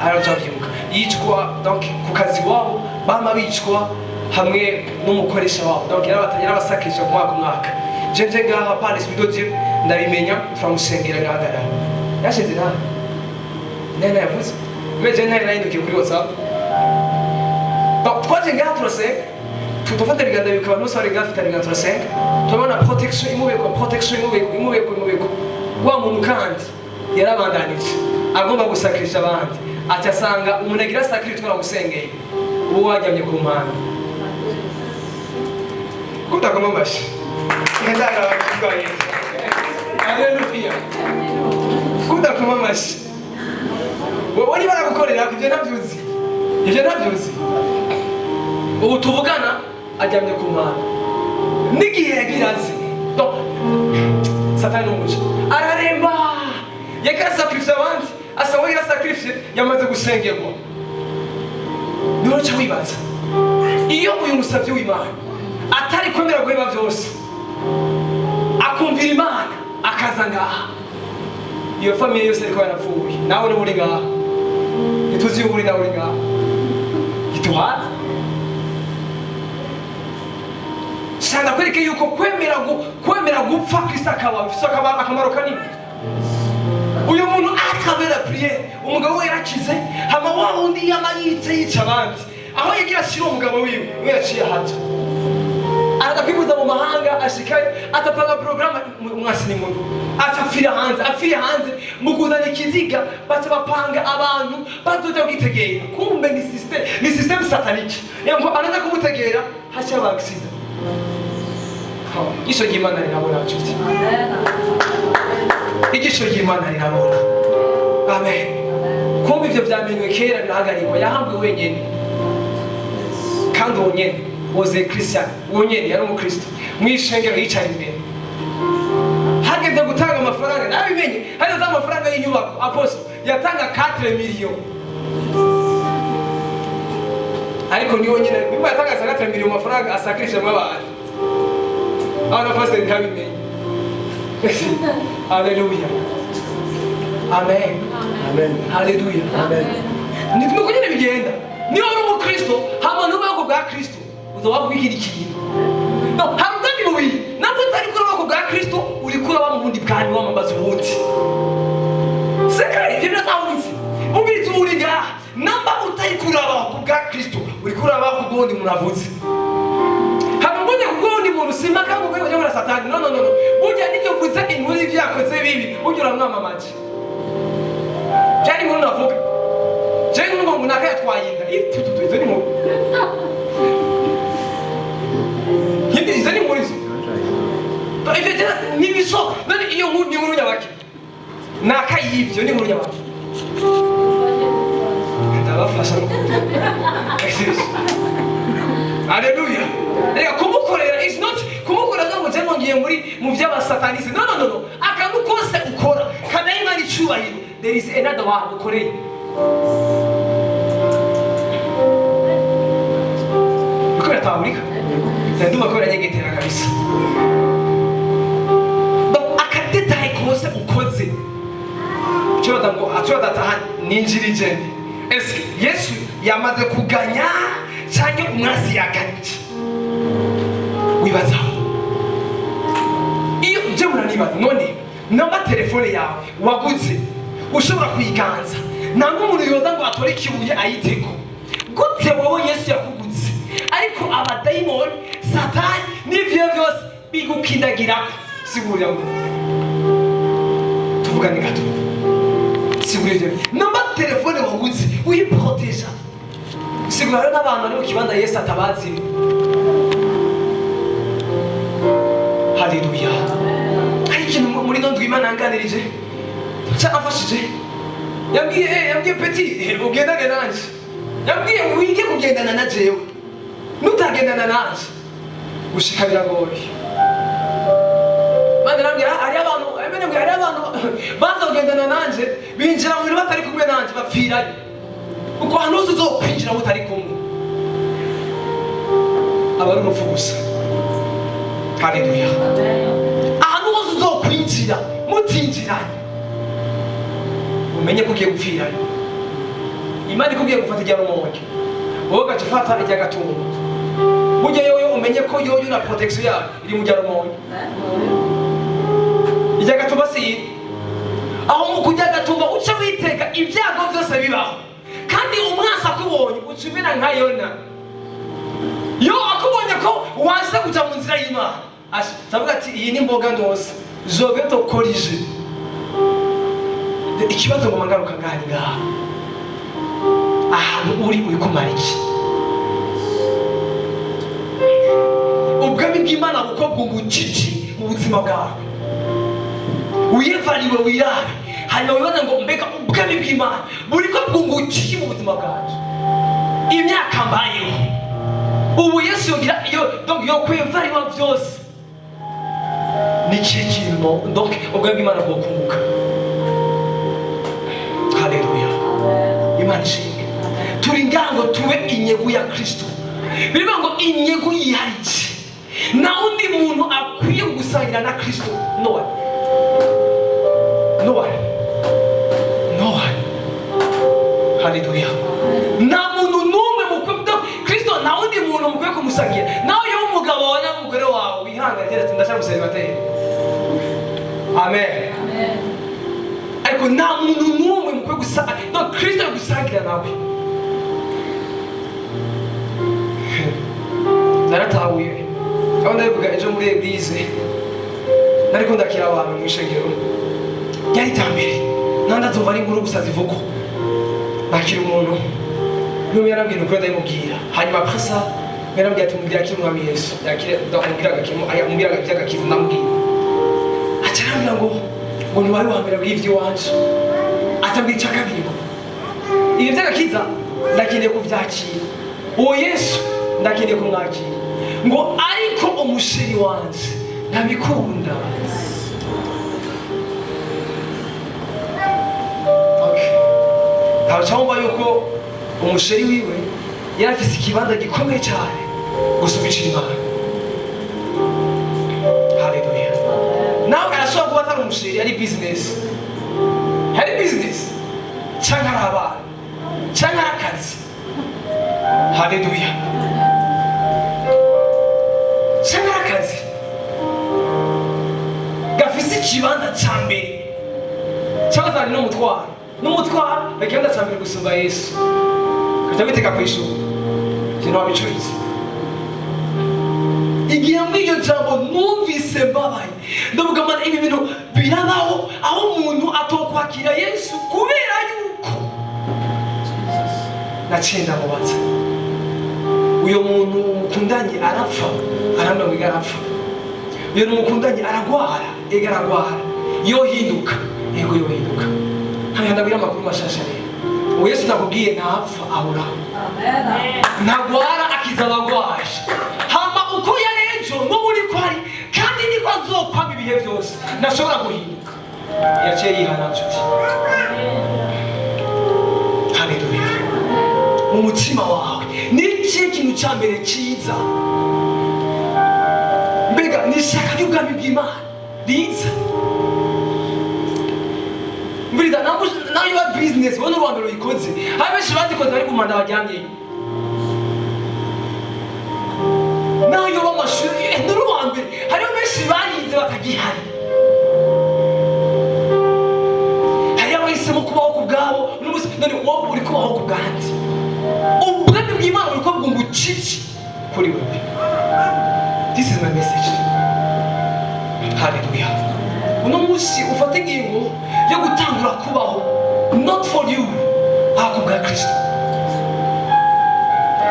aracavyibuka yicwa donc ku kazi wabo bama bicwa hamwe n'umukoresha wabo donc yarabasakisha kumwaka jeje ngaha Paris bidoje ndabimenya turamusengera ngahagarara yashize nana yavuze meje nahindukiye kuri WhatsApp twaje ngaha turasenga tudafata biganda bikaba no sare ngaha fitari ngaha turasenga tubona protection imubeko wa muntu kandi yarabandanije agomba gusakirisha abandi acyasanga umuntu agira sakiri twaramusengeye uwo wajyamye ku mpande kutakoma mashi ndara bakigwaye haleluya kutakoma mashi woni baragukorera ibyo ntabyuzi ubu tuvugana ajyamye ku mpande n'igihe yagiraze satani n'umuco araremba yakarasakirifye abandi asaba yarasakirifye yamaze gusengerwa niho nca wibaza iyo uyu musavyi w'Imana atari kwemera guheba byose akumvira Imana akaza ngaha iyo famiye yose ariko yarapfuye nawe uri muri ngaha ituzi yuko uri nawe uri ngaha ituhaza shanda kwereke yuko kwemera gupfa Kristo akaba akamaro kanini uyu muntu atabera priere umugabo we yarakize hama wa wundi yama yica abandi aho yagira ashira umugabo wiwe we yaciye haja araza kwivuza mu mahanga ashikayo atapanga porogaramu umwasi ni muntu atafira hanze mu kuzana ikiziga baca bapanga abantu bazoja kwitegera kumbe ni system satanike yango anaza kumutegera haca ba accident igisho ry'Imana rirabona nshuti igisho ry'Imana rirabona amen kumbe ivyo vyamenywe kera birahagarikwa yahambwe wenyene kandi wonyene woze Christian wonyene yari umukristo mwishengero yicaye imbere hageze gutanga amafaranga nabimenye hageze amafaranga y'inyubako apostle yatanga 4 million ariko ni wonyene bimwe yatanga 4 million amafaranga asakrifisha mu abantu ana fase ntabimenye haleluya amen amen haleluya amen niko nyene bigenda niyo uri umukristo hama n'ubako bwa Kristo uzawabwikira ikintu no harugandi mubiri nabwo utari kuri ubako bwa Kristo uri kuri wa mubundi bwani wamambaza ubundi sekari ibyo natawunzi ubiri turi ngaha namba utari kuri ubako bwa Kristo uri kuri ubako bw'undi munavuze hamubonye kugundi muntu simaka ngo kwe muri satani no burya nijyo vuze inkuru y'ivyakoze bibi burya uramwamamaje cyari muri navuga cyari ngo munaka yatwayinda izo ni mu izo ni muri zo ivyo ni biso nani iyo nkuru ni nkuru y'abaki naka yivyo ni nkuru y'abaki ndabafasha no haleluya reka kumukorera is not kumukorera ngo jeno ngiye muri mu by'abasatanisi no akantu kose ukora kana Imana icubahiro there is another one ukoreye ukora tawurika ndumva ko yanyegetera kabisa akadetaye kose ukoze cyo ngo atwata ninjirije eske Yesu yamaze kuganya cyangwa umwasi yaganije wibazaho iyo uje uranibaza none namba telefone yawe waguze ushobora kuyiganza nta n'umuntu yoza ngo atore ikibuye ayiteko gute wowe Yesu yakuguze ariko abadayimoni satani n'ivyo byose bigukindagirako sigurira ngo tuvugane gato sigurira namba telefone waguze uyiproteja sigurira n'abantu ari mu kibanza Yesu atabazi haleluya hari ikintu muri ndwi Imana yanganirije cyafashije yambwiye petit ugendane nanje yambwiye wige kugendana na jewe nutagendana nanje gushika biragoye bandi nambwiye ari abantu baza kugendana nanje binjira mu bintu batari kumwe nanje bapfirayo uko hano uzokwinjira mutari kumwe abari urupfu gusa haleluya ahantu hose uzokwinjira mutinjiranye umenye ko ugiye gupfirayo Imana ikubwiye gufata ijya rumonge wowe ugaca ufata ijya gatumba burya yoyo umenye ko yoyo na protection yawe iri mu jya rumonge ijya gatumba si aho mu kujya gatumba uca witeka ibyago byose bibaho kandi umwasa akubonye uca umera nka Yona yo akubonye ko waza kuja mu nzira y'Imana savuga ati iyi ni mboga ndose je vais te corriger ikibazo ngo mangaruka ngani ngaha ahantu uri kumara iki ubwami bw'Imana buko bwungukiki mu buzima bwawe uyevaliwe wirabe hanyuma wibaza ngo mbega ubwami bw'Imana buriko bwungukiki mu buzima bwawe imyaka mbayeho ubu Yesu yogira donc yo kwevaliwa byose ni kintu donc ubwami bw'Imana bwokunguka haleluya Imana ishimwe turi ngango tube inyegu ya Kristo bivuga ngo inyegu yiharije na undi muntu akwiye gusangira na Kristo no one haleluya na muntu numwe mukubdo Kristo na undi muntu mukwiye kumusangira nawe yo umugabo wawe n'umugore wawe wihanganye ati ndashaka guseribatera amen ariko nta muntu n'umwe mukwiye gusangira no Kristo gusangira nawe muri eglise nariko ndakira abantu mu ishengero ryari rya mbere ntandazumva ari inkuru gusa zivugwa nakira umuntu n'umwe yarambwira ukuri ndabimubwira hanyuma presa yarambwira ati mubwira akiri umwami Yesu amubwira iby'agakiza ndamubwira aca arambwira ngo ntiwari wambere muri ivyo iwanje atambwira icya kabiri ngo ibi by'agakiza ndakeneye kuvyakira uwo Yesu ndakeneye kumwakira ngo ariko umusheri wanje ntabikunda. Abacamva yuko umusheri wiwe yari afise ikibanza gikomeye cyane gusumba Imana. Haleluya. Nawe arashobora kuba atari umusheri, ari business. Hari business cyangwa ari abana cyangwa ari akazi. Haleluya. Cyangwa ari akazi gafise ikibanza cya mbere cyangwa ari n'umutwaro ikibanza cya mbere gusumba Yesu. Katamwiteka kw'ishuri kintu wabicuritse igihe muri iryo jambo numvise mbabaye ndavuga mana ibi bintu birabaho aho umuntu atokwakira Yesu kubera yuko naciye ndamubaza uyo muntu mukundanye arapfa arambwira ngo arapfa uyo mukundanye aragwara aragwara yohinduka yego yohinduka hanyuma ndabwira amakuru mashasha rero uwo Yesu nakubwiye ntapfa ahora ntagwara akiza abagwaje hama uko yari ejo n'ubu uriko ari kandi niko azokwama ibihe byose ntashobora guhinduka yaciye yihana nshuti. Haleluya. Mu mutima wawe ni ikihe kintu cya mbere cyiza mbega ni ishyaka ry'ubwami bw'Imana riza mbirida nawe iba business wowe n'uruwa mbere uyikoze hari benshi bazikoze bari ku manda bajyanyeyo nawe yoba amashuri n'uruwa mbere hariho benshi barize batagihari hariho abahisemo kubaho ku bwabo none wowe uri kubaho ku bwandi ubwami bw'Imana uri kuvuga ngo ucike kuri wewe. This is my message. Haleluya. Uno munsi ufate ingingo yo gutangura kubaho not for you ahubwo kubwa Kristo,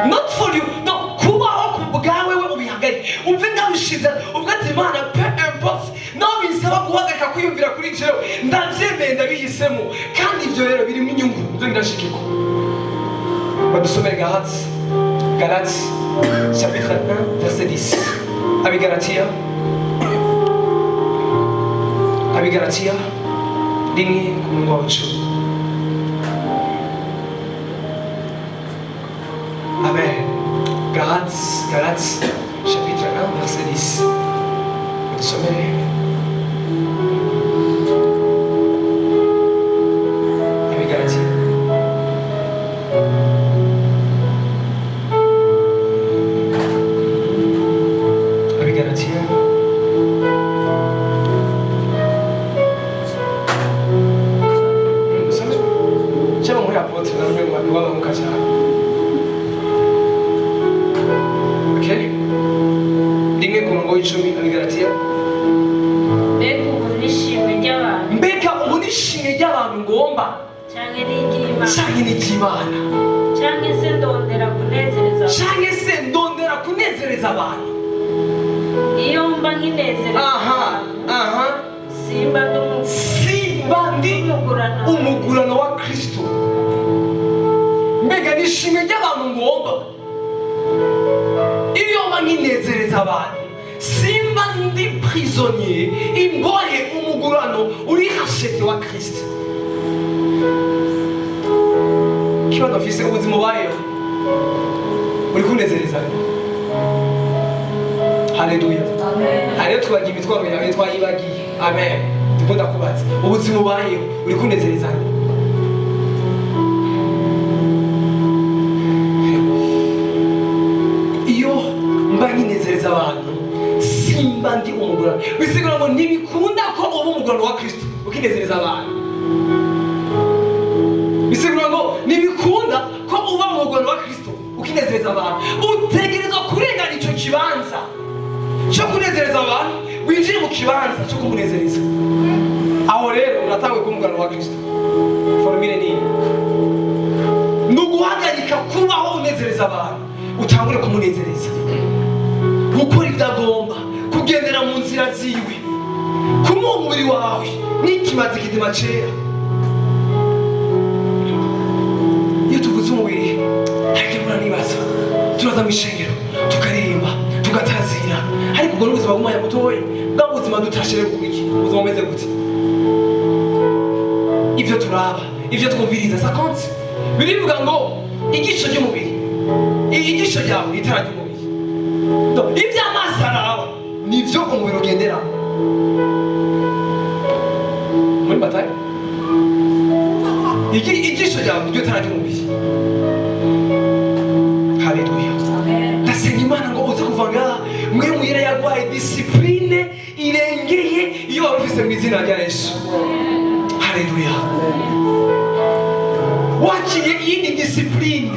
not for you, no, kubaho ku bwawe we ubihagarike umve ndabishize ubwo ati Imana pe importe nawe bisaba guhagarika kwiyumvira kuri jewe ndabyemeye ndabihisemo kandi ibyo rero birimo inyungu nzo ndashikiko. Badusomere Galates chapitre 1 verset 10. Abigalatia rimwe ku murongo wa 10. Amen. Galates chapitre 1 verset 10. Badusomere umugurano wa Kristo. Mbega nishimye ry'abantu ngomba iyo bankinezereza abantu simba ndi prisonnier imbohe umugurano uri hashete wa Kristo. Kiba nafise ubuzima bayo uri kunezereza. Haleluya. Amen. Ariyo twagiye imitwaro yawe twayibagiye. Amen. Dukunda kubaza ubuzima bayo uri kunezereza. Iyo mbanginezereza abantu simba ndi umugurano bisigura ngo ntibikunda ko uba umugurano wa Kristo ukinezereza abantu. Bisigura ngo ntibikunda ko uba umugurano wa Kristo ukinezereza abantu. Utegerezwa kurengana icyo kibanza cyo kunezereza abantu winjire mu kibanza cyo kumunezereza. Aho rero uratangwe kumugana wa Kristo. Formule ni nuguhagarika kubaho unezereza abantu, utangure kumunezereza, gukora ibyo agomba, kugendera mu nzira ziwe, kumuha umubiri wawe n'ikimazi kitima cera. Iyo tuvuze umubiri ariko muranibaza, turaza mu ishengero tukaririmba tugatazira, ariko ubwo n'ubuzima bw'umwanya mutoya, bwa buzima dutashere kuiki ubuzima bumeze gute? Ibyo turaba, ibyo twumviriza sakonsi birivuga ngo igice cy'umubiri, igice ryawe itara ry'umubiri, iby'amaso araba nivyo umubiri ugendera muri Matayo. Igice ryawe niryo tara ry'umubiri. Haleluya. Ndasenga Imana ngo uze kuva ngaha mwe muyira yagwaye discipline irengeye iyo wari ufise mu izina rya Yesu. Haleluya. Wakiriye iyindi discipline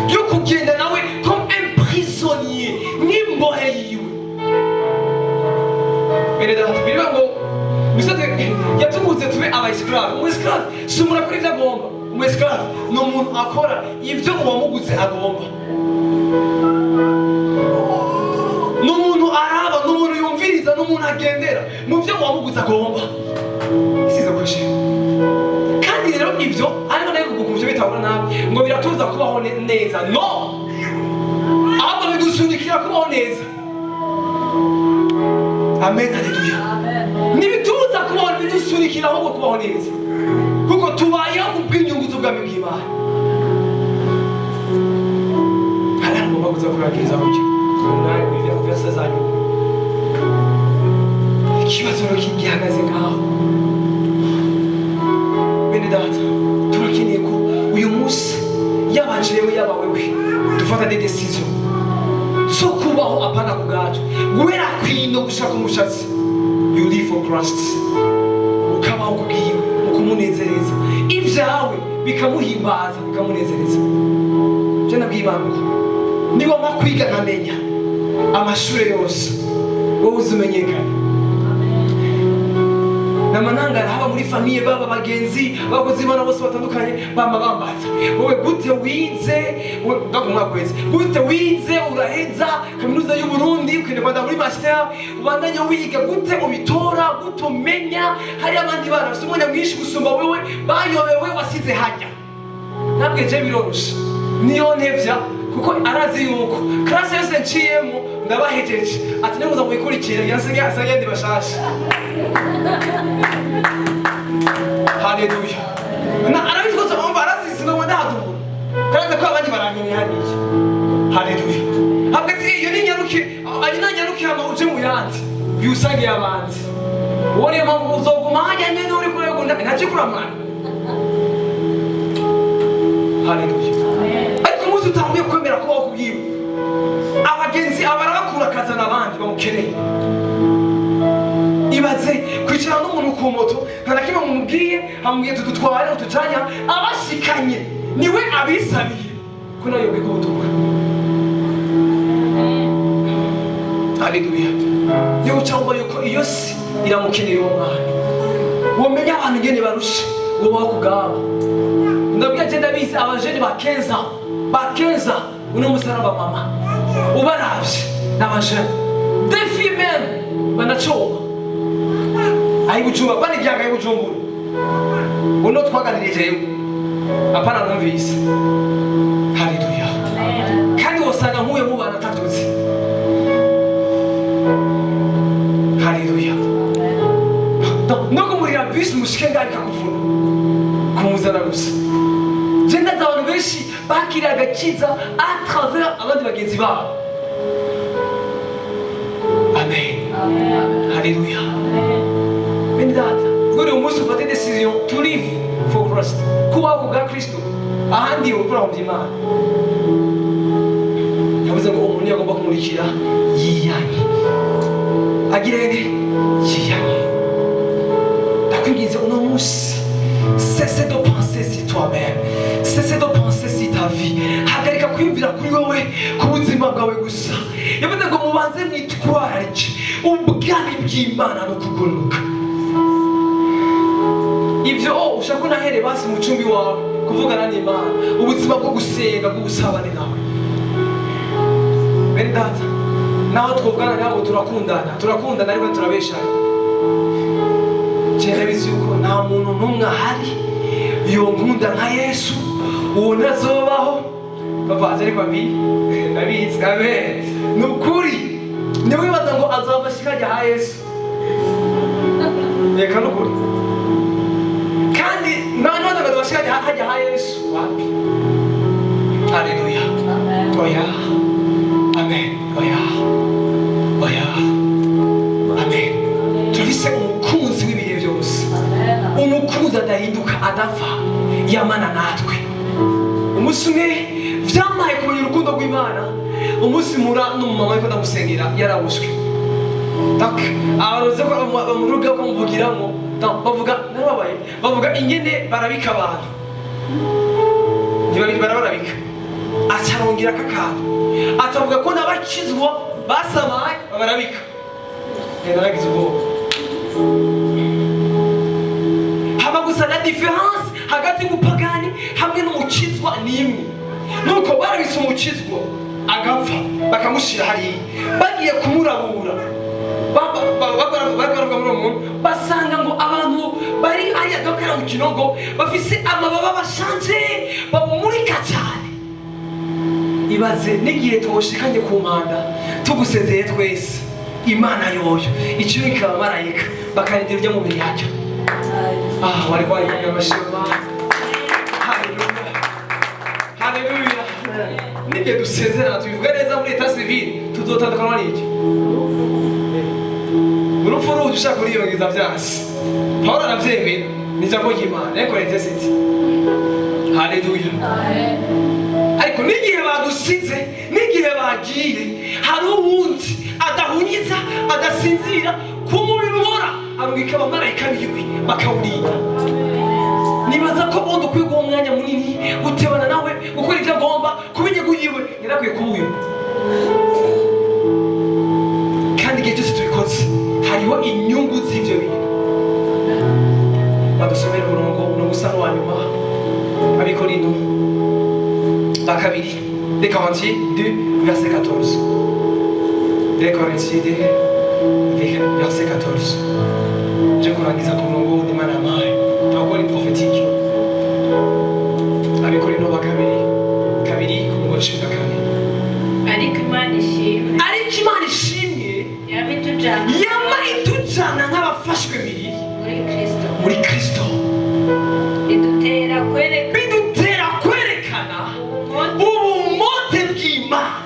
yo kugenda nawe comme un prisonnier n'imbohe yiwe. Bene data biriba ngo musate yatumuze tube abayisclave. Umusclave si umuntu akora ibyo agomba. Umusclave ni umuntu akora ibyo uwamuguze agomba. Ni umuntu araba, ni umuntu yumviriza, ni umuntu agendera mu byo uwamuguze agomba. Isize kwishima. Kandi rero ibyo ariko nayo kugukumvye bitahura nabi ngo biratuza kubaho neza. No! Ahubwo bidusunikira kubaho neza. Amen, haleluya. Nibituza kubaho, bidusunikira ahubwo kubaho neza, kuko tubayeho kubw'inyungu z'ubwami bw'Imana. Hariya ngomba kuza kurangiriza gutyo umwanya w'ibyo kuvesa zanyu. Ikibazo rero gihagaze ngaho. Bene data turakeneye ko uyu munsi yaba jewe yaba wewe dufata des décisions zo kubaho apana ku bwacu, guhera kwino gushaka umushatsi. You live for Christ, ukabaho kubwiwe, ukumunezereza, ibyawe bikamuhimbaza bikamunezereza. Je nabwibango niba makwiga nkamenya amashuri yose wowe uzumenyekana. Namanangara haba muri famiye baba bagenzi bakozi bana bose batandukanye bamba bambaza wowe gute wize ndakumwakweze gute wize uraheza kaminuza y'u Burundi ukende kwanda muri master ubandanye wiga gute ubitora gute umenya hari abandi bana basumanya mwinshi gusumba wewe bayobewe wasize hajya. Ntabwo je birorusha niyo ntevya kuko arazi yuko class yose nciyemo ndabahejeje ati nebuza muyikurikira yasenga asagende bashasha. Haleluya. Na arabikoze umva arasisi no ndahadumura. Kandi ko abandi baranyene haniye. Haleluya. Hagati iyo ni nyaruki, ari na nyaruki hama uje mu yandi. Yusage abandi. Wone mpamvu uzoguma hajya nyene uri kuregunda ntaje kuramana. Haleluya. Ariko muzi utambuye kwemera ko wakubwiwe. Abagenzi abarabakura kazana abandi bamukeneye. Ibaze kwicara n'umuntu ku moto ntanakimwe mumubwiye hamubwiye tudutware utujanya abashikanye niwe abisabiye ko nayo bigutuka. Haleluya. Yo cyangwa yuko iyo si iramukeneye uwo mwana womenya abantu ngene barushe wowe wakugaba. Ndabwiye je ndabizi abajeni bakenza uno musaraba mama ubaravye n'abajeni des filles même banachoba ayi buchumba bani byanga y'ubujumbura uno twaganirije yewe apana numvise. Haleluya. Kandi wosanga nkuye mu bana tavyutse. Haleluya. No kumurira bisi mushike ngari kakuvuna kumuzana gusa. Je ndaza abantu benshi bakira agakiza à travers abandi bagenzi babo. Amen. Haleluya. Bene data ngori umunsi ufate decision to live for Christ, kubaho kubwa Kristo ahandi ukora mu by'Imana. Yavuze ngo umuntu yagomba kumurikira yiyanye agirene yiyanye. Ndakwinginze uno munsi cesse de penser sur toi-même, cesse de penser penser si ta vie, hagarika kwiyumvira kuri wowe, ku buzima bwawe gusa. Yavuze ngo mubanze mwitwararike ubwami bw'Imana no kugororoka. Ibyo ushaka unahere basi mu cumbi wawe kuvugana n'Imana, ubuzima bwo gusenga, bwo gusabana nawe. Bene data, naho twuvugana nabo turakundana ariko turabeshana. Cyane bizi yuko nta muntu n'umwe ahari yonkunda nka Yesu, uwo ntazobaho. Bavanze ariko ndabizi amen. Nukuri niwe baza ngo azabashikajya ha Yesu. Reka nukuri. Kandi none bazabashikajya hajya ha Yesu. Wapi? Haleluya. Oya. Amen. Oya. Oya. Amen. Tuvise umukunzi w'ibihe byose. Umukunzi adahinduka adapfa yamana natwe. Umunsi umwe vyamaye kumenya urukundo rw'Imana. Umunsi mura n'umumama ariko ndamusengera yarabushwe. Tak abaroze ko bamuruga ko muvugiramo. Bavuga narabaye. Bavuga ingene barabika abantu. Ntibari barabika. Acarongera kakandi. Atavuga ko nabakizwa basamaye barabika. Naragize ubwoba. Haba gusa la différence hagati y'umupagani hamwe n'umukizwa ni imwe. Nuko barabise umukizwa agapfa bakamushira hariya bagiye kumurabura baravuga muri umuntu basanga ngo abantu bari hariya gakora mu kinogo bafise amababa bashanje bamumurika cyane. Ibaze n'igihe twoshikanye ku mpanda tugusezeye twese Imana yoyo icyuka abamarayika bakarindira ujya mu miryango. Wari kwari amashema. Haleluya. Haleluya. Nibyo dusezerana tubivuga neza muri etat civil tuzotandukana n'iki? Urupfu ruje ushaka kuriyongeza byasi. Paulo aravyemera ni jambo ry'Imana ariko retesiti. Haleluya. Ariko n'igihe badusize n'igihe bagiye hari uwundi adahunyiza adasinzira ku mubiri ubora arungika abamarayika biwe bakawurinda. Nibaza ko undi ukwiye guha umwanya munini gutebana nawe gukora ibyo agomba kuba Inyegu yiwe yarakwiye kuba uyu. Kandi igihe cyose tubikoze hariho inyungu z'ibyo bintu. Badusomera umurongo usa n'uwa nyuma Abikorinto bakabiri des Corinthiens 2 verset 14. Des Corinthiens 2 verset 14. Je kurangiza ku murongo w'Imana amaye tugakora prophétique. Abikorinto bakabiri ku murongo 14. Ariko Imana ishimwe yama itujana nk'abafashwe biri muri Kristo. Bidutera kwerekana ubumote bw'Imana.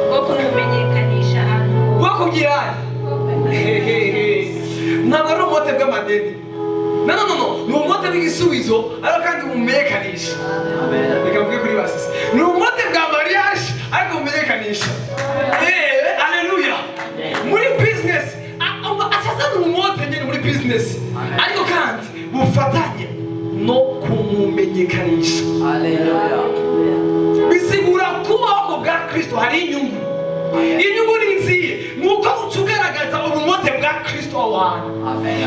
Bwo kumumenyekanisha ahantu. Bwo kugira ntabwo ari ubumote bw'amadeni. No. Ni ubumote bw'igisubizo ariko kandi umumenyekanisha. Reka mvuge kuri basisi. Ni ubumote bwa mariage ariko umumenyekanisha. Haleluya. Muri business achazana ubumote nyine muri business. Ariko kandi bufatanye no kumumenyekanisha. Haleluya. Bisigura kubaho bwa Kristo hari inyungu. Inyungu niziye nuko ucugaragaza ubumote bwa Kristo wawe.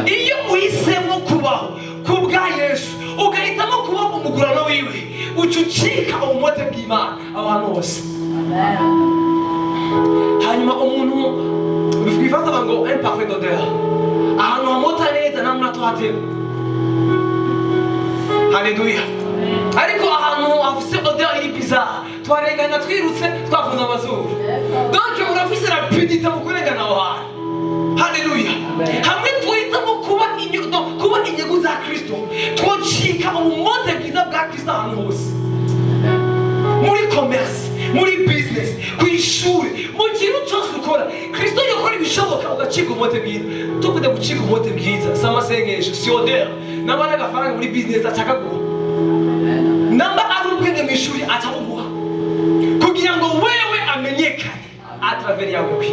Iyo uhisemo kubaho ku bwa Yesu ugahitamo kuba umugurano wiwe ucucika ubumote bw'Imana abantu bose. Hanyuma umuntu bifaza ngo imparfait d'odeur ahantu hamota neza namwe atohatema. Haleluya. Ariko ahantu hafise odeur iri bizarre twarengana twirutse twafunze amazuru. Donc urafise rapidité mu kurengana aho hantu. Haleluya. Hamwe twitamo kuba Inyegu za Kristo twocika ubumote bwiza bwa Kristo ahantu hose. Muri commerce, muri business, kw'ishuri, mu kintu cyose ukora Kristo yakora ibishoboka ugacika ubumote bwiza. Tuvuze gucika ubumote bwiza si amasengesho si odeur n'abana agafaranga muri business atakaguha. Namba ari ubwenge mu ishuri atabuguha kugira ngo wewe amenyekane a travers yawe.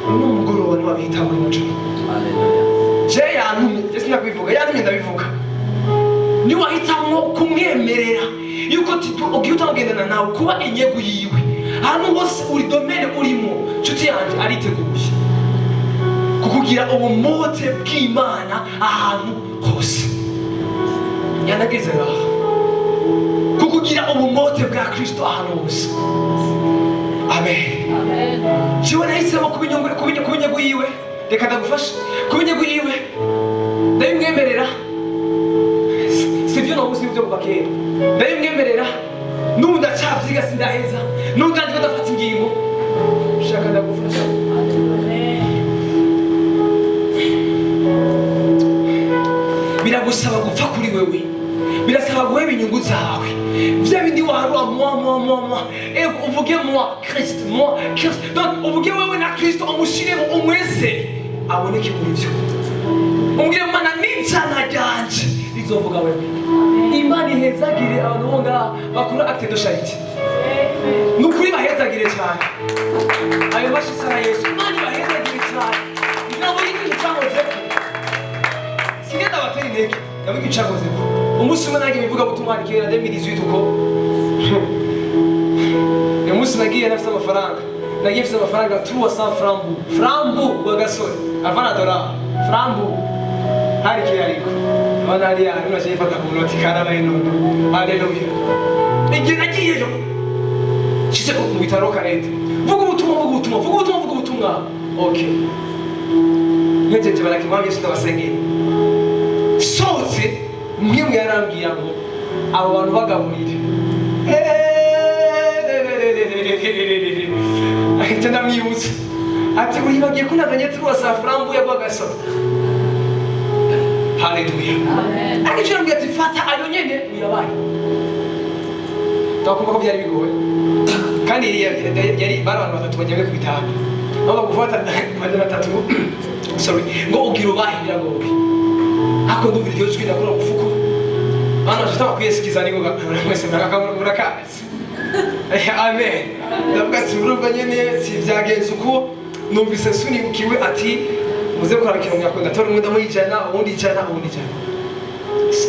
N'umugoroba niwabihita muri muco. Je yantumye sinakwivuga yantumye ndabivuga. Niwahitamo umwemerera yuko ugiye utagendana nawe kuba inyegu yiwe ahantu hose uri domene urimo nshuti yanjye ariteguye kukugira ubumote bw'Imana ahantu hose. Yanageze ngaha kukugira ubumote bwa Kristo ahantu hose. Amen. Jewe nahisemo kuba inyegu yiwe, reka ndagufashe kuba inyegu yiwe ndabimwemerera. Sivyo nabuze ibyo kuva kera, ndabimwemerera n'ubu ndacyabyiga sindaheza n'ubu ndandiko ndafata ingingo shaka ndagufasha. Biragusaba gupfa kuri wewe, birasaba guheba inyungu zawe vya bindi warua moi uvuge moi Christ donc uvuge wewe na Kristo umushiremo umwese aboneke muri byo umbwire Mana n'ijana ryanje rizovuga wewe. Imana ihezagire abantu bonga bakora acte de charité nukuri bahezagire cyane ayo mashisa Yesu. Imana bahezagire cyane nabo yiki cyahoze sigenda bateri intege nabo yiki cyahoze umunsi umwe nagiye bivuga butumwa kera 2018 uko uyu munsi nagiye nafise amafaranga nagiye mfise amafaranga 300 francs kwa gasore avana dola francs hari kile aliko abana hali unashifata kunoti kana bainondo. Haleluya. Igihe nagiyeyo kise mu bitaro karete vuga ubutumwa okay ngejeje barakimwambye sindabasengera soze mwimwe yarambwira ngo abo bantu bagaburire ahita ndamwibutsa ati uribagiye ko nazanye 300 francs yagwagasoro. Haleluya. Ariko cyangwa ati fata ayo nyene uyabaye takumva ko byari bigoye kandi yari abantu batatu bagiye ku bitaro abo gufata madana batatu sorry ngo ugira ubahe biragoye ako ndumva iryo jwi nakora mufuko bana bashaka kwiyesikiza ningo mwese murakazi. Amen. Ndavuga ati urumva nyene si byagenze uko numvise sunibukiwe ati muze gukora ikintu nyakunda tora umwe ndamwijana ubundi ijana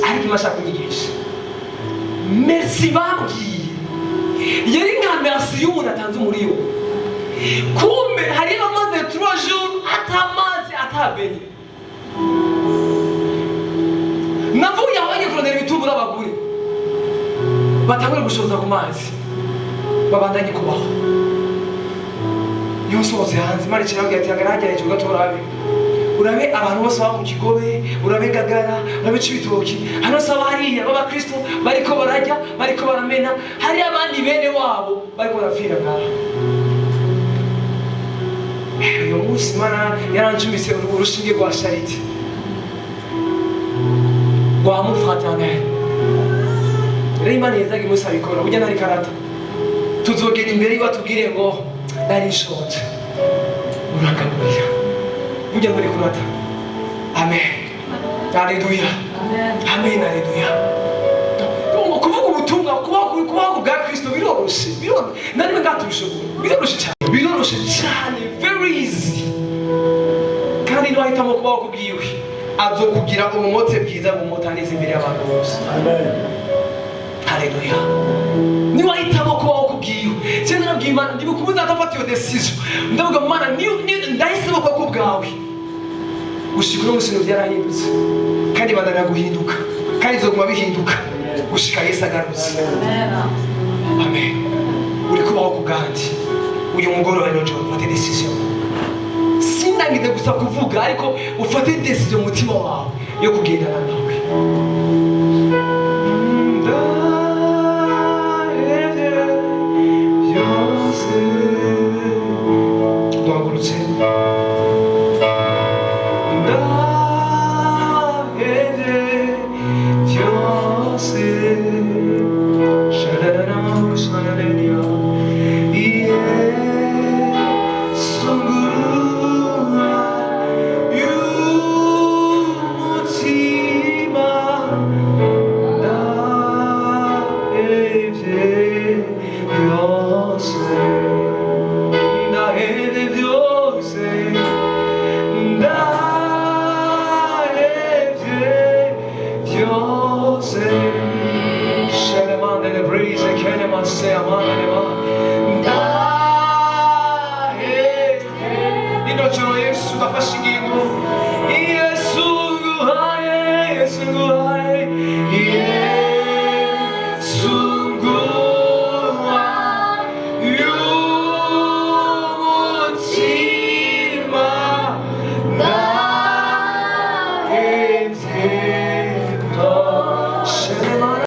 ariko mashaka kunyigisha merci bambwiye yari nka merci y'umuntu atanze muri yo kumbe hari bamaze 3 jours atamazi atabenye navuye abanye kurondera ibitubura abagure batangure gushoza ku mazi babandanye kubaho yosoze hanze mari kirabwe ati agarajya icyo gatorabe urabe abantu bose ba mu kigobe urabe Ngagara urabe Cibitoki hano saba hariya baba Kristo bariko barajya bariko baramena hari abandi bene wabo bariko barafira ngaha. Uyu munsi Mana yarancumise urushinge rwa charité rwa mu fraternel rero Imana yezaga imusa bikora burya ntari karata tuzogera imbere y'batubwire ngo nari nshonje uragaburira burya muri kurata. Amen. Haleluya. Amen. Haleluya. Kuvuga ubutumwa kubaho bwa Kristo biroroshe nari ngaturishobora biroroshe cyane very easy kandi no ahitamo kubaho kubwiwe azokugira umumote bwiza bumutaniza imbere y'abantu bose. Amen. Haleluya. Ni wahitamo kubaho kubwiwe cyane nabwiye Imana ndibukumuza atafata iyo decision ndavuga Mana ndahisemo ko kubwawe gushika no musino byarahindutse kandi bandana guhinduka kandi zoguma bihinduka gushika Yesu agarutse. Amen. Uri kubaho kubwandi uyu mugoro wa none ufate decision sindangide gusa kuvuga ariko ufate decision mutima wawe yo kugendana nawe. Duhagurutse Dios le brise kene manse amana ne ma Ino joro Yesu gafashe ingingo Yesu